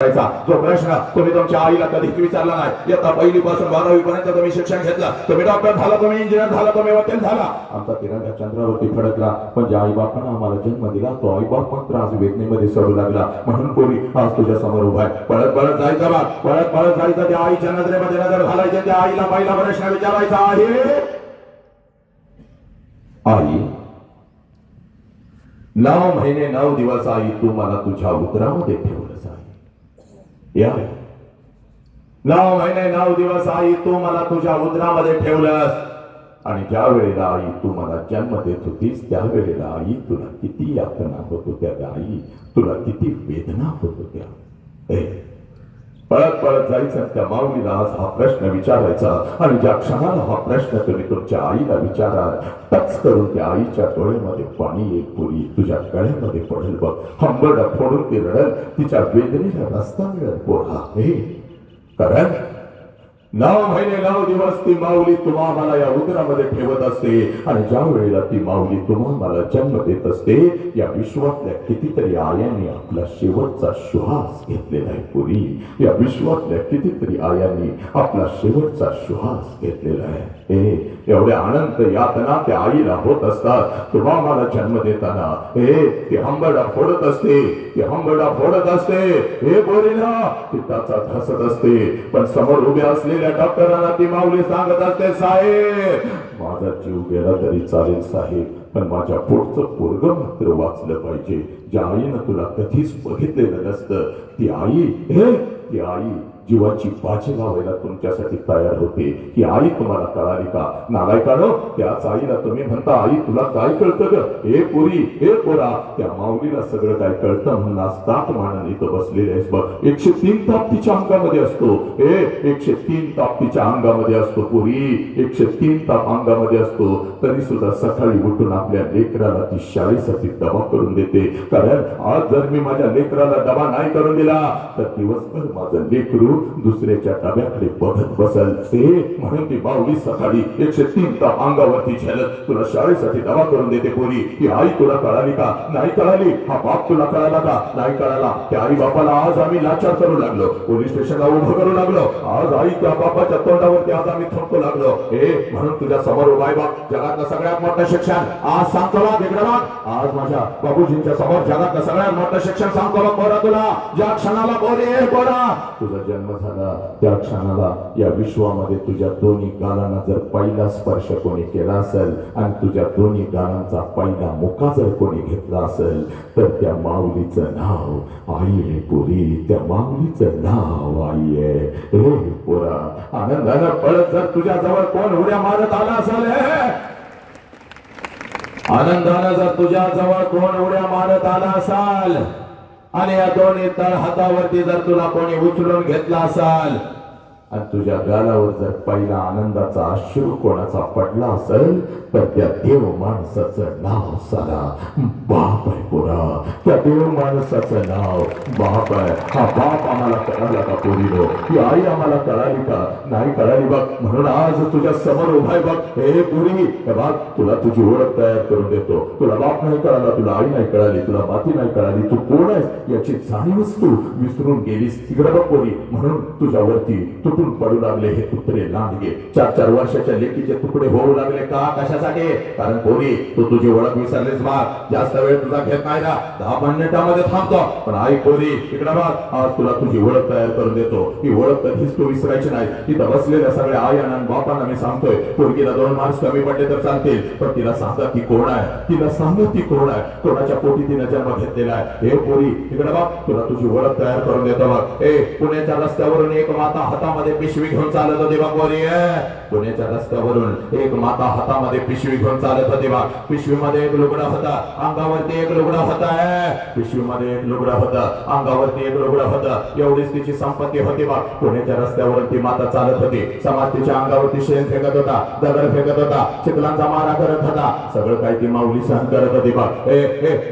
जो प्रश्न तुम्ही तुमच्या आईला कधीच विचारला नाही, इयत्ता पहिलीपासून 12वी पर्यंत तुम्ही शिक्षण घेतलं, तुम्ही डॉक्टर झाला, तुम्ही इंजिनियर झाला, तुम्ही वकील झाला, आमचा तिरंगा चंद्रावरती फडकला, पण ज्या आई बापानं आम्हाला जन्म दिला तो आई बाप मात्र आज वेदनेमध्ये सडू लागला. म्हणून पोरी आज तुझ्या समोर उभा आहे. पळत पळत जायचं बा, पळत पळत जायचं, त्या आईच्या नजरेमध्ये नजर घालायची, त्या आईला पहिला प्रश्न विचारायचा आहे, आई 9 महिने 9 दिवस आई तू मला तुझ्या उदरामध्ये ठेवलंस आई. या 9 महिने 9 दिवस आई तू मला तुझ्या उदरामध्ये ठेवलंस, आणि ज्या वेळेला आई तू मला जन्म देत होतीस त्या वेळेला आई तुला किती यातना होत होत्या आई, तुला किती वेदना होत होत्या. पळत पळत जायचं त्या माऊलीला आज हा प्रश्न विचारायचा, आणि ज्या क्षणाला हा प्रश्न तुम्ही तुमच्या आईला विचाराल टच करून त्या आईच्या डोळ्यामध्ये पाणी येईल. पुरी तुझ्या गळ्यामध्ये पडेल बघ, हंबरडा फोडून ती रडल, तिच्या वेदनेला रस्ता मिळेल पोरा. हे कारण 9 महिने 9 दिवस ती माऊली तुम्हा मला या उदरामध्ये ठेवत असते, आणि ज्या वेळेला ती माऊली तुम्हा मला जन्म देत असते या विश्वातल्या कितीतरी आयांनी आपला शेवटचा श्वास घेतलेला आहे. पुरी या विश्वातल्या कितीतरी आयांनी आपला शेवटचा श्वास घेतलेला आहे. एवढ्या अनंत यातना त्या आईला होत असतात तुम्हा मला जन्म देताना. ती हंबरडा फोडत असते, ती हंबरडा फोडत असते, हे पोरीला ती त्याचा धसत असते, पण समोर उभ्या असलेल्या डॉक्टरांना ती माऊली सांगत असते, साहेब माझा जीव गेला तरी चालेल साहेब, पण माझ्या पोटचं पोरग मात्र वाचलं पाहिजे. ज्या आईनं तुला कधीच बघितलेलं नसतं ती आई, ती आई जीवाची बाजी लावायला तुमच्यासाठी तयार होते. ही आई तुम्हाला कळाली का? नालायकानो, त्याच आईला तुम्ही म्हणता आई तुला काय कळतं ग? हे पुरी, हे पोरा, त्या माऊलीला सगळं काय कळतं म्हणून आज ताट मानून इथं बसलेले आहेस बघ. 103 ताप तिच्या अंगामध्ये असतो. 103 ताप तिच्या अंगामध्ये असतो पुरी, 103 ताप अंगामध्ये असतो. तरी सुद्धा सकाळी उठून आपल्या लेकराला ती शाळेसाठी डबा करून देते. कारण आज जर मी माझ्या लेकराला डबा नाही करून दिला तर दिवसभर माझं लेकरू दुसऱ्याच्या डब्याकडे बघत बसल. म्हणून ती माऊली सकाळी 103 ताप अंगावरती झेलत तुला शाळेसाठी डबा करून देते. पोरी ही आई तुला कळाली का? नाही कळाली. हा बाप तुला कळाला का? नाही कळाला. त्या आई बापाला आज आम्ही लाचार करू लागलो, पोलीस स्टेशनला उभं करू लागलो. आज आई त्या बापाच्या तोंडावरती आज आम्ही थोडतो लागलो. म्हणून तुझ्या समोर उभा आहे बाप, जगातलं सगळ्यात मोठं शिक्षण आज सांगतो ना दिगडा. आज माझ्या बाबूजींच्या समोर जगातलं सगळ्यात मोठं शिक्षण सांगतो बघ पोरा तुला. ज्या क्षणाला पोरी पोरा तुझा जन्म झाला त्या क्षणाला या विश्वामध्ये तुझ्या दोन्ही गालांना जर पहिला स्पर्श कोणी केला असेल आणि तुझ्या दोन्ही गालांचा पहिला मुका जर कोणी घेतला असेल तर त्या माऊलीचं नाव आई आहे पुरी, त्या माऊलीचं नाव आई आहे. हे पोरा आनंदानं पळत जर तुझ्या जवळ कोण उड्या मारत आला असेल, आनंदानं जर तुझ्या जवळ कोण उड्या मारत आला असाल आणि या दोन्ही तळ हातावरती जर तुला कोणी उचलून घेतला असाल आणि तुझ्या गालावर जर पहिला आनंदाचा अश्रू कोणाचा पडला असेल तर त्या देव माणसाचं नाव सारा बाप आहे पोरा. त्या देव माणसाचं नाव बाप आहे. हा बाप आम्हाला कळाला का पोरीनो? ही आई आम्हाला कळाली का? नाही कळाली बघ. म्हणून आज तुझ्या समोर उभाय बघ. हे पुरी बघ, तुला तुझी ओळख तयार करून देतो. तुला बाप नाही कळाला, तुला आई नाही कळाली, तुला माती नाही कळाली, तू कोण आहेस याची जाणीवच तू विसरून गेलीस. तिकडे बघ पोरी, म्हणून तुझ्यावरती तुटून पडू लागले हे तुकडे लांडगे. 4-4 वर्षाच्या लेकीचे तुकडे होऊ लागले का? कशासाठी? कारण पोरी तू तुझी ओळख विसरलीस बा. जास्त वेळ तुझा घेत नाही ना, 10 मिनिटांमध्ये थांबतो. पण आई पोरी इकडे बघ, आज तुला तुझी ओळख तयार करून देतो. ही ओळख कधीच तू विसरायची नाही. तिथं बसलेल्या सगळ्या आयांना आणि बापांना मी सांगतोय, पोरगीला 2 मार्क्स कमी पडले तर चालतील, पण तिला सांगा ती कोण आहे, तिला सांगा ती कोण आहे, कोणाच्या पोटी तिने जन्म घेतलेला आहे. हे पोरी इकडे बघ, तुला तुझी ओळख तयार करून देतो बघ. पुण्याच्या रस्त्यावरून एक माता हातामध्ये पिशवी घेऊन चालत होती बघ पोरी. पुण्याच्या रस्त्यावरून एक माता हातामध्ये पिशवी घेऊन चालत होती बघ. पिशवीमध्ये एक लुगडा होता, अंगावरती एक लुगडा होता. पिशवीमध्ये एक लुगडा होता, अंगावरती एक लुगडा होता. एवढीच तिची संपत्ती होती बघ. पुण्याच्या रस्त्यावरून ती माता चालत होती. समाज तिच्या अंगावरती शेण फेकत होता, दगड फेकत होता, चिखलांचा मारा करत होता. सगळं काही ती माऊली सहन करत होती बघ.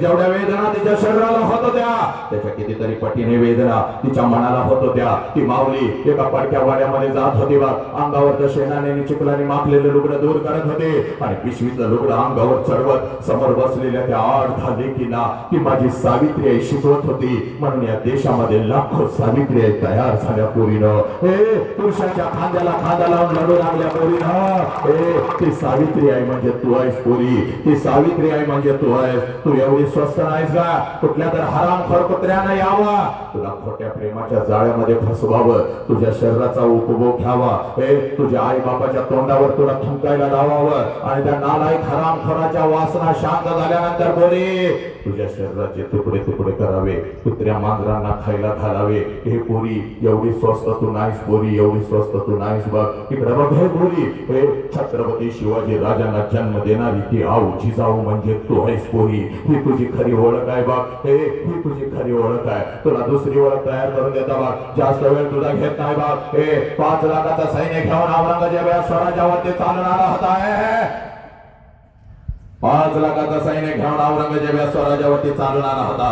जेवढ्या वेदना तिच्या शरीराला होत होत्या त्याच्या कितीतरी पटीने वेदना तिच्या मनाला होत होत्या. ती माऊली एका पडक्या वाड्यामध्ये जात होते बा, अंगावरच्या शेणाने चिखलाने माखलेलं लुगडं दूर करत होते आणि पिशवीतलं लुगडं अंगावर चढवत समोर बसलेल्या त्या 8-10 लेकींना की माझी सावित्री आई शिकवत होती. म्हणून या देशामध्ये लाखो सावित्री आई तयार झाल्या पोरीनं. पुरुषाच्या खांद्याला खांदा लावून लढू लागल्या पोरीनं. ती सावित्री आई म्हणजे तू आहेस पोरी, ती सावित्री आई म्हणजे तू आहेस. तू एवढी स्वस्त नाहीस का कुठल्या तर हरामखोर कुत्र्यानं यावा तुला खोट्या प्रेमाच्या जाळ्यामध्ये फसवावं, तुझ्या शरीराचा उपभोग घ्यावा, तुझ्या आई बापाच्या तोंडावर तुला थुंकायला लावावं आणि त्या नालायक हरामखोराच्या वासना शांत झाल्यानंतर पोरी तुझ्या शरीराचे तुकडे तुकडे करावे, कुत्र्या मांजरांना खायला घालावे. हे पोरी एवढी स्वस्त तू नाहीस पोरी, एवढी स्वस्त तू नाहीस बघ. इकडे बघ हे पोरी, हे छत्रपती शिवाजी राजांना जन्म देणारी ती आऊ जिजाऊ म्हणजे तू आहेस पोरी. ही तुझी खरी ओळख आहे बघ, ही तुझी खरी ओळख आहे. तुला दुसरी ओळख तयार करून देता बघ, जास्त वेळ तुझा घेत नाही बघ. 5 लाखाचा सैन्य घेऊन औरंगजेब या स्वराज्यावरती चालून आला होता. 5 लाखाचा सैन्य घेऊन औरंगजेब या स्वराज्यावरती चालून आला होता.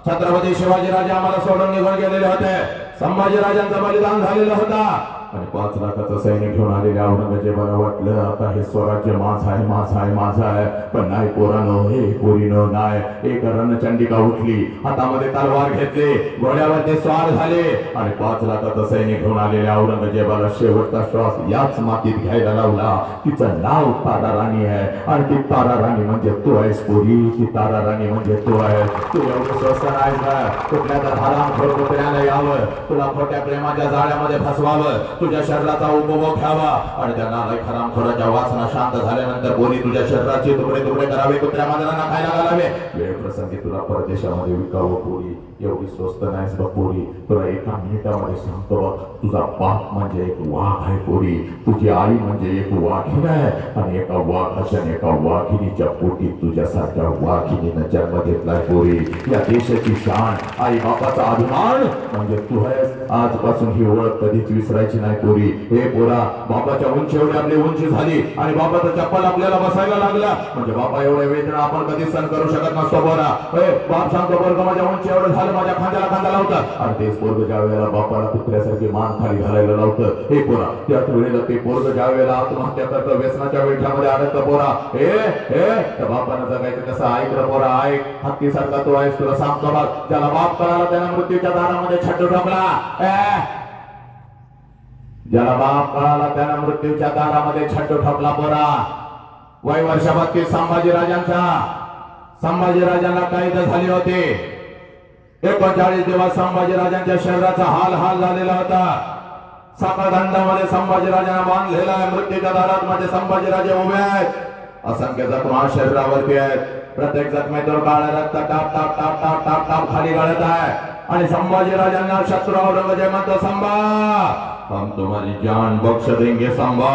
छत्रपती शिवाजी राजे आम्हाला सोडून निघून गेलेले होते, संभाजी राजांचं बलिदान झालेलं होता आणि 5 लाखाचं सैन्य घेऊन आलेल्या औरंगजेबाला वाटलं आता हे स्वराज्य माझं आहे, माझं आहे, माझं आहे. पण नाही पोरानो, हे पोरीनो नाही. एक रणचंडिका उठली, हातामध्ये तलवार घेतली, घोड्यावरती स्वार झाले आणि 5 लाखाचं सैन्य घेऊन आलेल्या औरंगजेबाला शेवटचा श्वास याच मातीत घ्यायला लावला. तिचं नाव तारा राणी आहे आणि ती तारा राणी म्हणजे तू आहेस पोरी, ती तारा राणी म्हणजे तू आहेस. तू एवढं स्वस्त नाहीस का कुठल्या तर हरामखोर कुत्र्यानं यावं, तुला खोट्या प्रेमाच्या जाळ्यामध्ये फसवावं, तुझ्या शरीराचा उपभोग घ्यावा आणि त्या नालायक हरामखोराच्या वासना शांत झाल्यानंतर बोली तुझ्या शरीराचे तुकडे तुकडे करावे, कुत्र्या मांजरांना खायला घालावे, वेळ प्रसंगी तुला परदेशामध्ये विकावं पोरी. एवढी स्वस्त नाहीस बघ पोरी. तुला एका मिनिटामध्ये सांगतो बघ, तुझा बाप म्हणजे एक वाघ आहे पोरी, तुझी आई म्हणजे एक वाघीण आहे आणि एका वाघाच्या आणि एका वाघिणीच्या पोटी तुझ्यासारख्या वाघिणीनं जन्म घेतलाय पोरी. या देशाची शान, आई बापाचा अभिमान म्हणजे तू आहेस. आजपासून ही ओळख कधीच विसरायची नाही पोरी. हे पोरा, बापाच्या उंची एवढी आपली उंची झाली आणि बापाचा चप्पल आपल्याला बसायला लागला म्हणजे बापा एवढे वेदना आपण कधीच सहन करू शकत नसतो पोरा. बाप सांगतो पोरग माझ्या उंची एवढं झालं, माझ्या खांद्याला खांदा लावतात आणि तेच पोरग ज्या वेळेला बापाला कुत्र्यासारखी मान खाली घालायला लावतं, हे पोरा त्याच वेळेला ते पोरग ज्या वेळेला आत्महत्या करतं, व्यसनाच्या विळख्यामध्ये अडकतं पोरा. त्या बापानं जगायचं कसं ऐकलं पोरा, ऐक. हत्तीसारखा तो आहेस, तुला सांगतो बघ. ज्याला बाप कळाला त्याला मृत्यूच्या दारामध्ये छड्डू टाकला. ज्याला बाप कळाला त्यानं मृत्यूच्या दारामध्ये छड्डू ठोकला पोरा. वय वर्ष 32 संभाजीराजांना कैद झाले होते. 39 दिवस संभाजीराजांच्या शरीराचा हाल झालेला होता. साखळदंडामध्ये संभाजीराजांना बांधलेला आहे. मृत्यूच्या दारात मध्ये संभाजीराजे उभे आहेत. असंख्य जखमा शरीरावरती आहेत. प्रत्येक जखमेतून काळा रक्त top top top top top top खाली गळत आहे आणि संभाजीराजांना शत्रु औरंगजेब म्हणतो, संभा हम तुम्हारी जान बख्श देंगे संभा,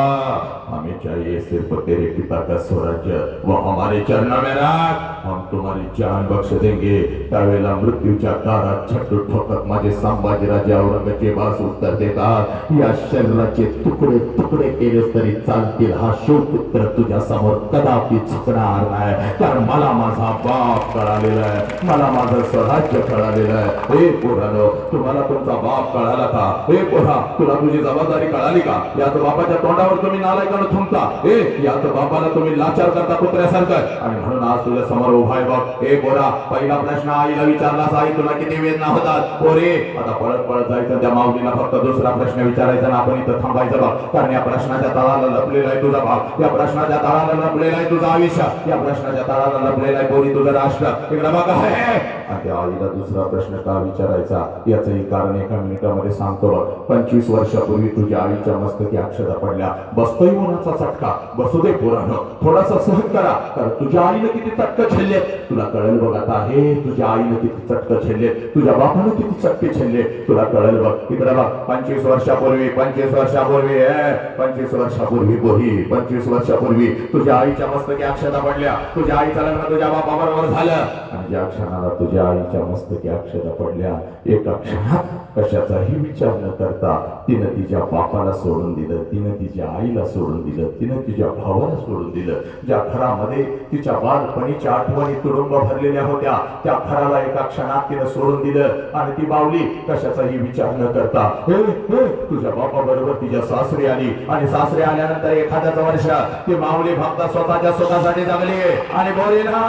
हमें चाहिए सिर्फ तेरे पिता का स्वराज्य, वो हमारे चरणों में रख, हम तुम्हारी जान बख्श देंगे. त्यावेळेला मृत्यूच्या दारात छड्डू ठोकत माझे संभाजीराजे औरंगजेबास उत्तर देतात, या शरीराचे तुकडे तुकडे केलेस तरी चालतील, हा शिवपुत्र तुझ्या समोर कदापि झुकणार नाही. कारण मला माझा बाप कळालेला आहे, मला माझं स्वराज्य कळालेलं आहे. हे पोरानो, तुम्हाला तुमचा बाप कळाला का? हे पोरा, तुला तुझी जबाबदारी कळाली का? याच बापाच्या तोंडावर तुम्ही नालायकानं थुंकता, याच बापाला तुम्ही लाचार करता कुत्र्यासारखं आणि म्हणून आज तुझ्या समोर उभा आहे बघ. हे पोरा, पहिला प्रश्न आईला विचारलास, आई तुला किती वेदना होतात? पोरे, आता पळत पळत जायचं त्या माऊलीला फक्त दुसरा प्रश्न विचारायचा ना आपण इथं थांबायचं बघ. कारण या प्रश्नाच्या तळाला लपलेला आहे तुझा बाप, या प्रश्नाच्या तळाला लपलेला आहे तुझं आयुष्य, या प्रश्नाच्या तळाला लपलेला आहे पोरी तुझं राष्ट्र. इकडे बघ आहे. आणि त्या आईला दुसरा प्रश्न का विचारायचा याचंही कारण एका मिनिटामध्ये सांगतो बघ. 25 वर्षापूर्वी तुझ्या आईच्या मस्तकी अक्षता पडल्या. बसतोय उन्हाचा चटका, बसू दे पोरानं, थोडासा सहन करा. कारण तुझ्या आईनं किती चटके झेलले तुला कळेल बघ. आता हे तुझ्या आईनं किती चटके झेलले, तुझ्या बापानं किती चटके झेलले तुला कळेल बघ. इकडे बघ, 25 वर्षापूर्वी तुझ्या आईच्या मस्तकी अक्षता पडल्या. तुझ्या आईचं लग्न तुझ्या बापाबरोबर झालं आणि ज्या क्षणाला तुझ्या माझ्या आईच्या मस्तकी अक्षता पडल्या. एका क्षणात कशाचाही विचार न करता तिनं तिच्या बापाला सोडून दिलं, तिनं तिच्या आईला सोडून दिलं, तिनं तिच्या भावाला सोडून दिलं. ज्या घरामध्ये तिच्या बालपणीच्या आठवणी तुडुंब भरलेल्या होत्या त्या घराला एका क्षणात तिनं सोडून दिलं आणि ती बावली कशाचाही विचार न करता तुझ्या बापा बरोबर तिच्या सासरी आली. आणि सासरी आल्यानंतर एखाद्याच वर्ष ती माऊली फक्त स्वतःच्या सुखासाठी जगली. आणि बोली ना,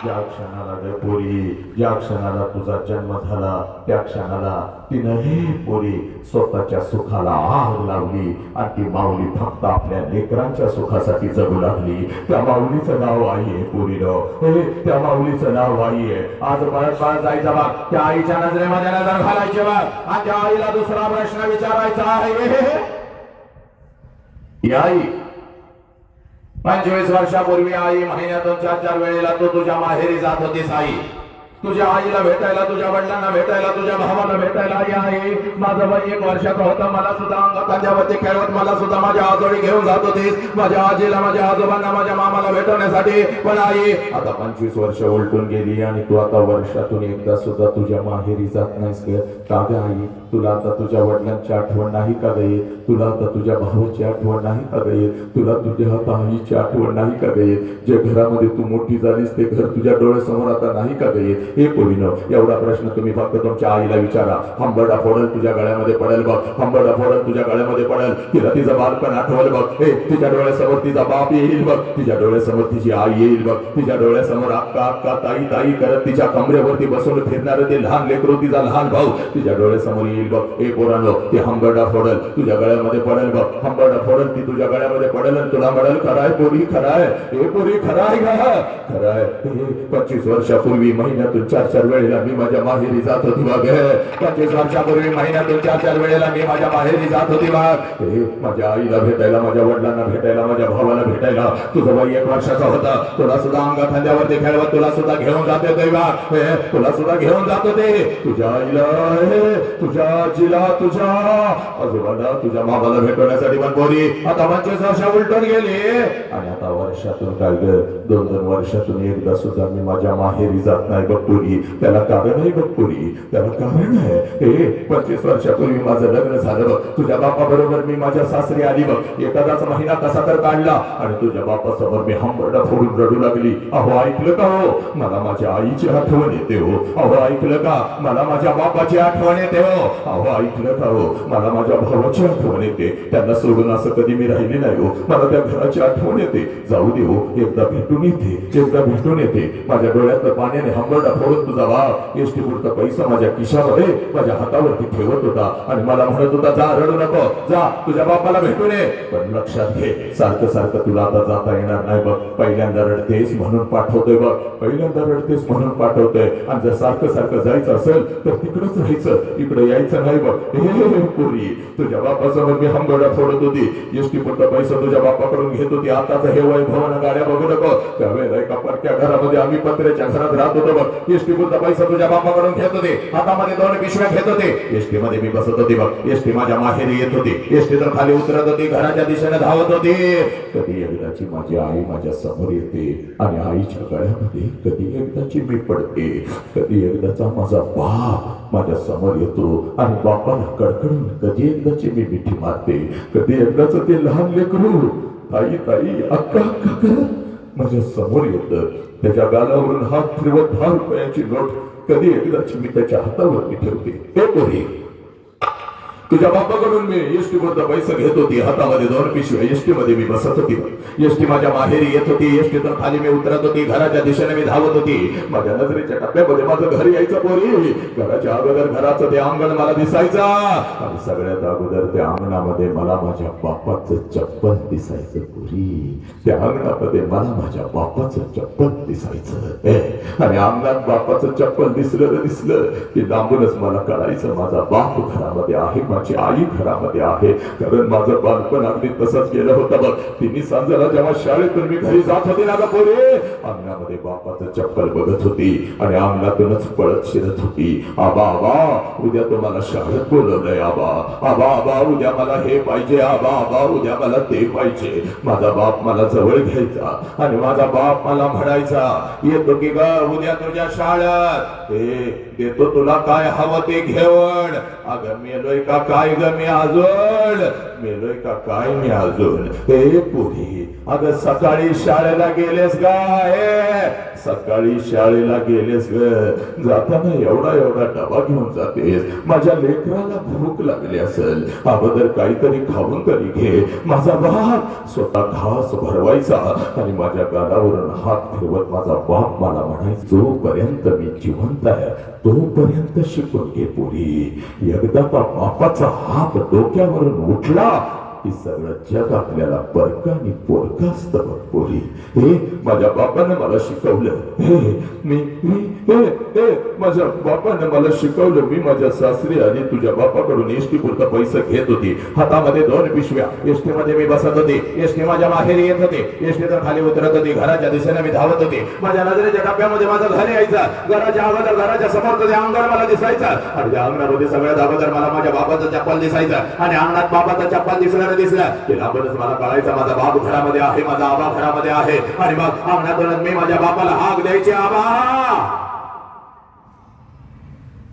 ज्या क्षणाला ग पोरी, ज्या क्षणाला तुझा जन्म झाला त्या क्षणाला तिनं ही पोरी स्वतःच्या सुखाला आग लावली आणि ती माऊली फक्त आपल्या लेकरांच्या सुखासाठी जगू लागली. त्या माऊलीचं नाव आई आहे पोरीनं, त्या माऊलीचं नाव आई आहे. आज परत परत जायचं बघ, त्या आईच्या नजरेमध्ये नजर घालायची बघ आणि त्या आईला दुसरा प्रश्न विचारायचा आहे. आई 25 वर्षापूर्वी आई महिन्यातून 4-4 वेळेला तू तुझ्या माहेरी जात होतीस. आई तुझ्या आईला भेटायला, तुझ्या वडिलांना भेटायला, तुझ्या भावाला भेटायला. आई माझं वय 1 वर्षाचं होतं, मला सुद्धा अंग खांद्यावरती खेळवत मला सुद्धा माझ्या आजोळी घेऊन जात होतीस, माझ्या आजीला, माझ्या आजोबांना, माझ्या मामाला भेटवण्यासाठी. पण आई आता 25 वर्ष उलटून गेली आणि तू आता वर्षातून एकदा सुद्धा तुझ्या माहेरी जात नाहीस का ग आई? तुला आता तुझ्या वडिलांची आठवण नाही का ग? तुला आता तुझ्या भावाची आठवण नाही का ग? तुला तुझ्या आता आईची आठवण नाही का ग? जे घरामध्ये तू मोठी झालीस ते घर तुझ्या डोळ्यासमोर आता नाही का ग? हे पोरीनं एवढा प्रश्न तुम्ही फक्त तुमच्या आईला विचारा. हंबरडा फोडल तुझ्या गळ्यामध्ये पडेल बघ, हंबरडा फोडल तुझ्या गळ्यामध्ये पडेल. तिला तिचं बालपण आठवल बघ. तिच्या डोळ्यासमोर तिचा बाप येईल बघ, तिच्या डोळ्यासमोर तिची आई येईल बघ, तिच्या डोळ्यासमोर अक्का अक्का ताई ताई करत तिच्या कमरेवरती बसून फिरणार ते लहान लेकरू, तिचा लहान भाऊ तिच्या डोळ्यासमोर येईल बघ. पोरांनो, ते हंबरडा फोडल तुझ्या गळ्यामध्ये पडेल बघ, हंबरडा फोडल ती तुझ्या गळ्यामध्ये पडेल आणि तुला म्हणेल खराय पोरी, खराय हे पोरी, खराय ग खराय. 25 वर्षापूर्वी महिन्यातून 4-4 वेळेला मी माझ्या माहेरी जात होती बघ. 25 वर्षापूर्वी महिन्यातून 4-4 वेळेला मी माझ्या माहेरी जात होती बघ. माझ्या आईला भेटायला, माझ्या वडिलांना भेटायला, माझ्या भावाला भेटायला. तुझं वय 1 वर्षाचा होता, तुला सुद्धा अंगा खांद्यावरती खेळवत तुला सुद्धा घेऊन जात होते बा, तुला सुद्धा घेऊन जात होते. तुझ्या आईला, तुझ्या आजीला, तुझ्या आजोबाला, तुझ्या मामाला भेटवण्यासाठी पण पोरी आता 25 वर्ष उलटून गेली. आणि आता वर्षातून काय ग 2-2 वर्षातून एकदा सुद्धा मी माझ्या माहेरी जात नाही बघ पोरी. त्याला कारण आहे बघ पोरी, त्याला कारण आहे. 25 वर्षापूर्वी माझं लग्न झालं बघ, तुझ्या बापा बरोबर मी माझ्या सासरी आली बघ. एखादाच महिना कसा तर काढला आणि तुझ्या बापासमोर मी हंबरडा फोडून रडू लागली. अहो ऐकलं का हो, मला माझ्या आईची आठवण येते हो. अहो ऐकलं का, मला माझ्या बापाची आठवण येते हो. अहो ऐकलं का हो, मला माझ्या भावाची आठवण येते. त्यांना सोडून असं कधी मी राहिली नाही हो. मला त्या घराची आठवण येते. जाऊ दे हो, एकदा भेटून येते, एकदा भेटून येते. माझ्या डोळ्यातलं पाण्याने हंबरडा फोडून तुझा बाप एसटी पुरता पैसा माझ्या खिशामध्ये माझ्या हातावरती ठेवत होता आणि मला म्हणत होता जा रडू नको, जा तुझ्या बापाला भेटून ये. पण लक्षात घे, सारखं सारखं तुला आता जाता येणार नाही बघ. पहिल्यांदा रडतेस म्हणून पाठवतोय बघ, पहिल्यांदा रडतेस म्हणून पाठवतोय. आणि जर सारखं सारखं जायचं असेल तर तिकडच राहायचं, इकडे यायचं नाही बघ. पोरी, तुझ्या बापासमोर मी हंबरडा फोडत होती, एसटी पुरता पैसा तुझ्या बापाकडून घेत होती. आताच हे वैभवानं गाड्या बघू नको. त्यावेळेला एका परक्या घरामध्ये आम्ही पत्र्याच्या घरात राहत होतो बघ. एसटी पुरता पैसा तुझ्या बापाकडून घेत होते, हातामध्ये 2 पिशव्या घेत होते. एसटी मध्ये मी बसत होती बघ, एसटी माझ्या माहेरी येत होती, एसटी तर खाली उतरत होती, घराच्या दिशेने धावत होती. कधी एकदाची माझी आई माझ्या समोर येते आणि आईच्या गळ्यामध्ये कधी एकदाची मी पडते. कधी एकदाचा माझा बाप माझ्या समोर येतो आणि बापाला कडकडून कधी एकदाची मी मिठी मारते. कधी एकदाच ते लहान लेकरू ताई ताई अक्का अक्का करत माझ्या समोर येतं. त्याच्या गालावरून हात फिरवत 10 रुपयाची नोट कधी एकदाची मी त्याच्या हातावरती ठेवते. हे पोरी, तुझ्या बापाकडून मी एसटी पुरता पैसे घेत होती, हातामध्ये 2 पिशव्या. एसटी मध्ये मी बसत होती, एसटी माझ्या माहेरी येत होती, एसटीतून खाली मी उतरत होती, घराच्या दिशेने मी धावत होती. माझ्या नजरेच्या टप्प्यामध्ये माझं घर यायचं पोरी. घराच्या अगोदर घराचं ते अंगण मला दिसायचं आणि सगळ्यात अगोदर त्या अंगणामध्ये मला माझ्या बापाचं चप्पल दिसायचं पोरी. त्या अंगणामध्ये मला माझ्या बापाचं चप्पल दिसायचं. आणि अंगणात बापाचं चप्पल दिसलं की लांबूनच मला कळायचं माझा बाप घरामध्ये आहे. माझी आई घरामध्ये आहे. कारण माझं बालपण अगदी तसंच गेलं होतं बघ. तिन्ही सांजाला जेव्हा शाळेतून मी घरी जात होती ना ग पोरे, अंगणामध्ये बापाचं चप्पल बघत होती आणि अंगणातूनच पळत शिरत होती. आबा आबा उद्या तुम्हाला शाळेत बोलवलंय. आबा आबा आबा उद्या मला हे पाहिजे. आबा आबा उद्या मला ते पाहिजे. माझा बाप मला जवळ घ्यायचा आणि माझा बाप मला म्हणायचा, येतो की ग उद्या तुझ्या शाळेत, देतो तुला काय हवं ते घेऊन. अगं मेलोय का काय ग मी अजून, मेलोय का काय मी अजून. हे पुरी अगं सकाळी शाळेला गेलेस गाय, सकाळी शाळेला गेलेस ग, जाताना एवढा एवढा डबा घेऊन जातेस. माझ्या लेकराला भूक लागली असेल, अगोदर काहीतरी खाऊन तरी घे. माझा बाप स्वतः घास भरवायचा आणि माझ्या गालावरून हात फिरवत माझा बाप मला म्हणायचा, जोपर्यंत मी जिवंत आहे तोपर्यंत शिकून घे पोरी. एकदा का बापाचा हात डोक्यावरून उठला की सगळं जग आपल्याला परका आणि पोरका असतं बघ पोरी. हे माझ्या बापानं मला शिकवलं. माझ्या बापानं मला शिकवलं. मी माझ्या सासरी आली तुझ्या बापाकडून एसटी पुरता पैसे घेत होती. हातामध्ये 2 पिशव्या. एसटी मध्ये मी बसत होते, एसटी माझ्या माहेरी येत होते, एसटी तर खाली उतरत होती. घराच्या दिशेने मी धावत होते. माझ्या नजरेच्या टप्प्यामध्ये माझं घर यायचं. घराच्या अगोदर घराच्या समोरचं ते अंगण मला दिसायचं आणि त्या अंगणामध्ये सगळ्यात अगोदर मला माझ्या बापाचं चप्पल दिसायचं आणि अंगणात बापाचं चप्पल दिसलं ते लांबच मला कळायचं माझा बाप घरामध्ये आहे, माझा आबा घरामध्ये आहे. आणि मग अंगणातूनच मी माझ्या बापाला हाक द्यायची, आबा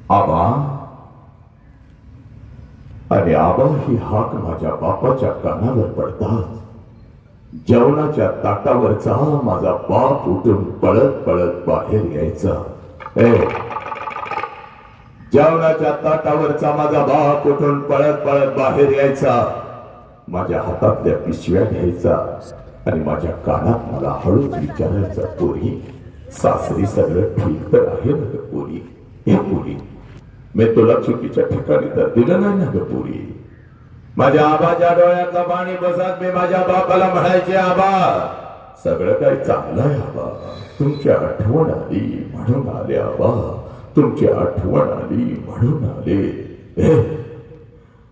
आबा. आणि आबा ही हाक माझ्या बापाच्या कानावर पडताच जेवणाच्या ताटावरचा माझा बाप उठून पळत पळत बाहेर यायचा. जेवणाच्या ताटावरचा माझा बाप उठून पळत पळत बाहेर यायचा. माझ्या हातातल्या पिशव्या घ्यायचा आणि माझ्या कानात मला हळूच विचारायचा, पोरी सासरी सगळं ठीक तर आहे ना ग पोरी. हे पोरी मी तुला चुकीच्या ठिकाणी तर दिलं नाही ना ग पोरी. माझ्या आबाच्या डोळ्यातलं पाणी बसत मी माझ्या बापाला म्हणायचे, आबा सगळं काही चांगलं आहे आबा, तुमची आठवण आली म्हणून आले. आबा तुमची आठवण आली म्हणून आले.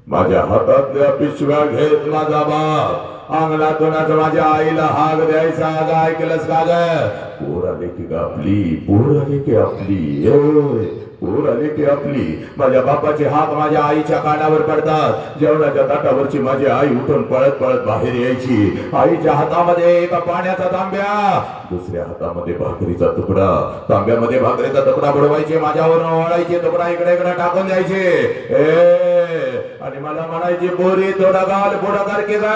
माझ्या हातातल्या पिशव्या घेत माझा बाप अंगणातूनच माझ्या आईला हाक द्यायचा. ऐकलंस का ग, पोर आले की आपली, पोर आले की आपली, पोर आले की आपली. माझ्या बापाचे हात माझ्या आईच्या कानावर पडतात. जेवणाच्या ताटावरची माझी आई उठून पळत पळत बाहेर यायची. आईच्या हातामध्ये एक पाण्याचा तांब्या, दुसऱ्या हातामध्ये भाकरीचा तुकडा. तांब्यामध्ये भाकरीचा तुकडा बुडवायचे, माझ्यावर ओळायचे, तुकडा इकडे इकडे टाकून द्यायचे आणि मला म्हणायची, पोरी थोडा गाल पुढं कर की गा.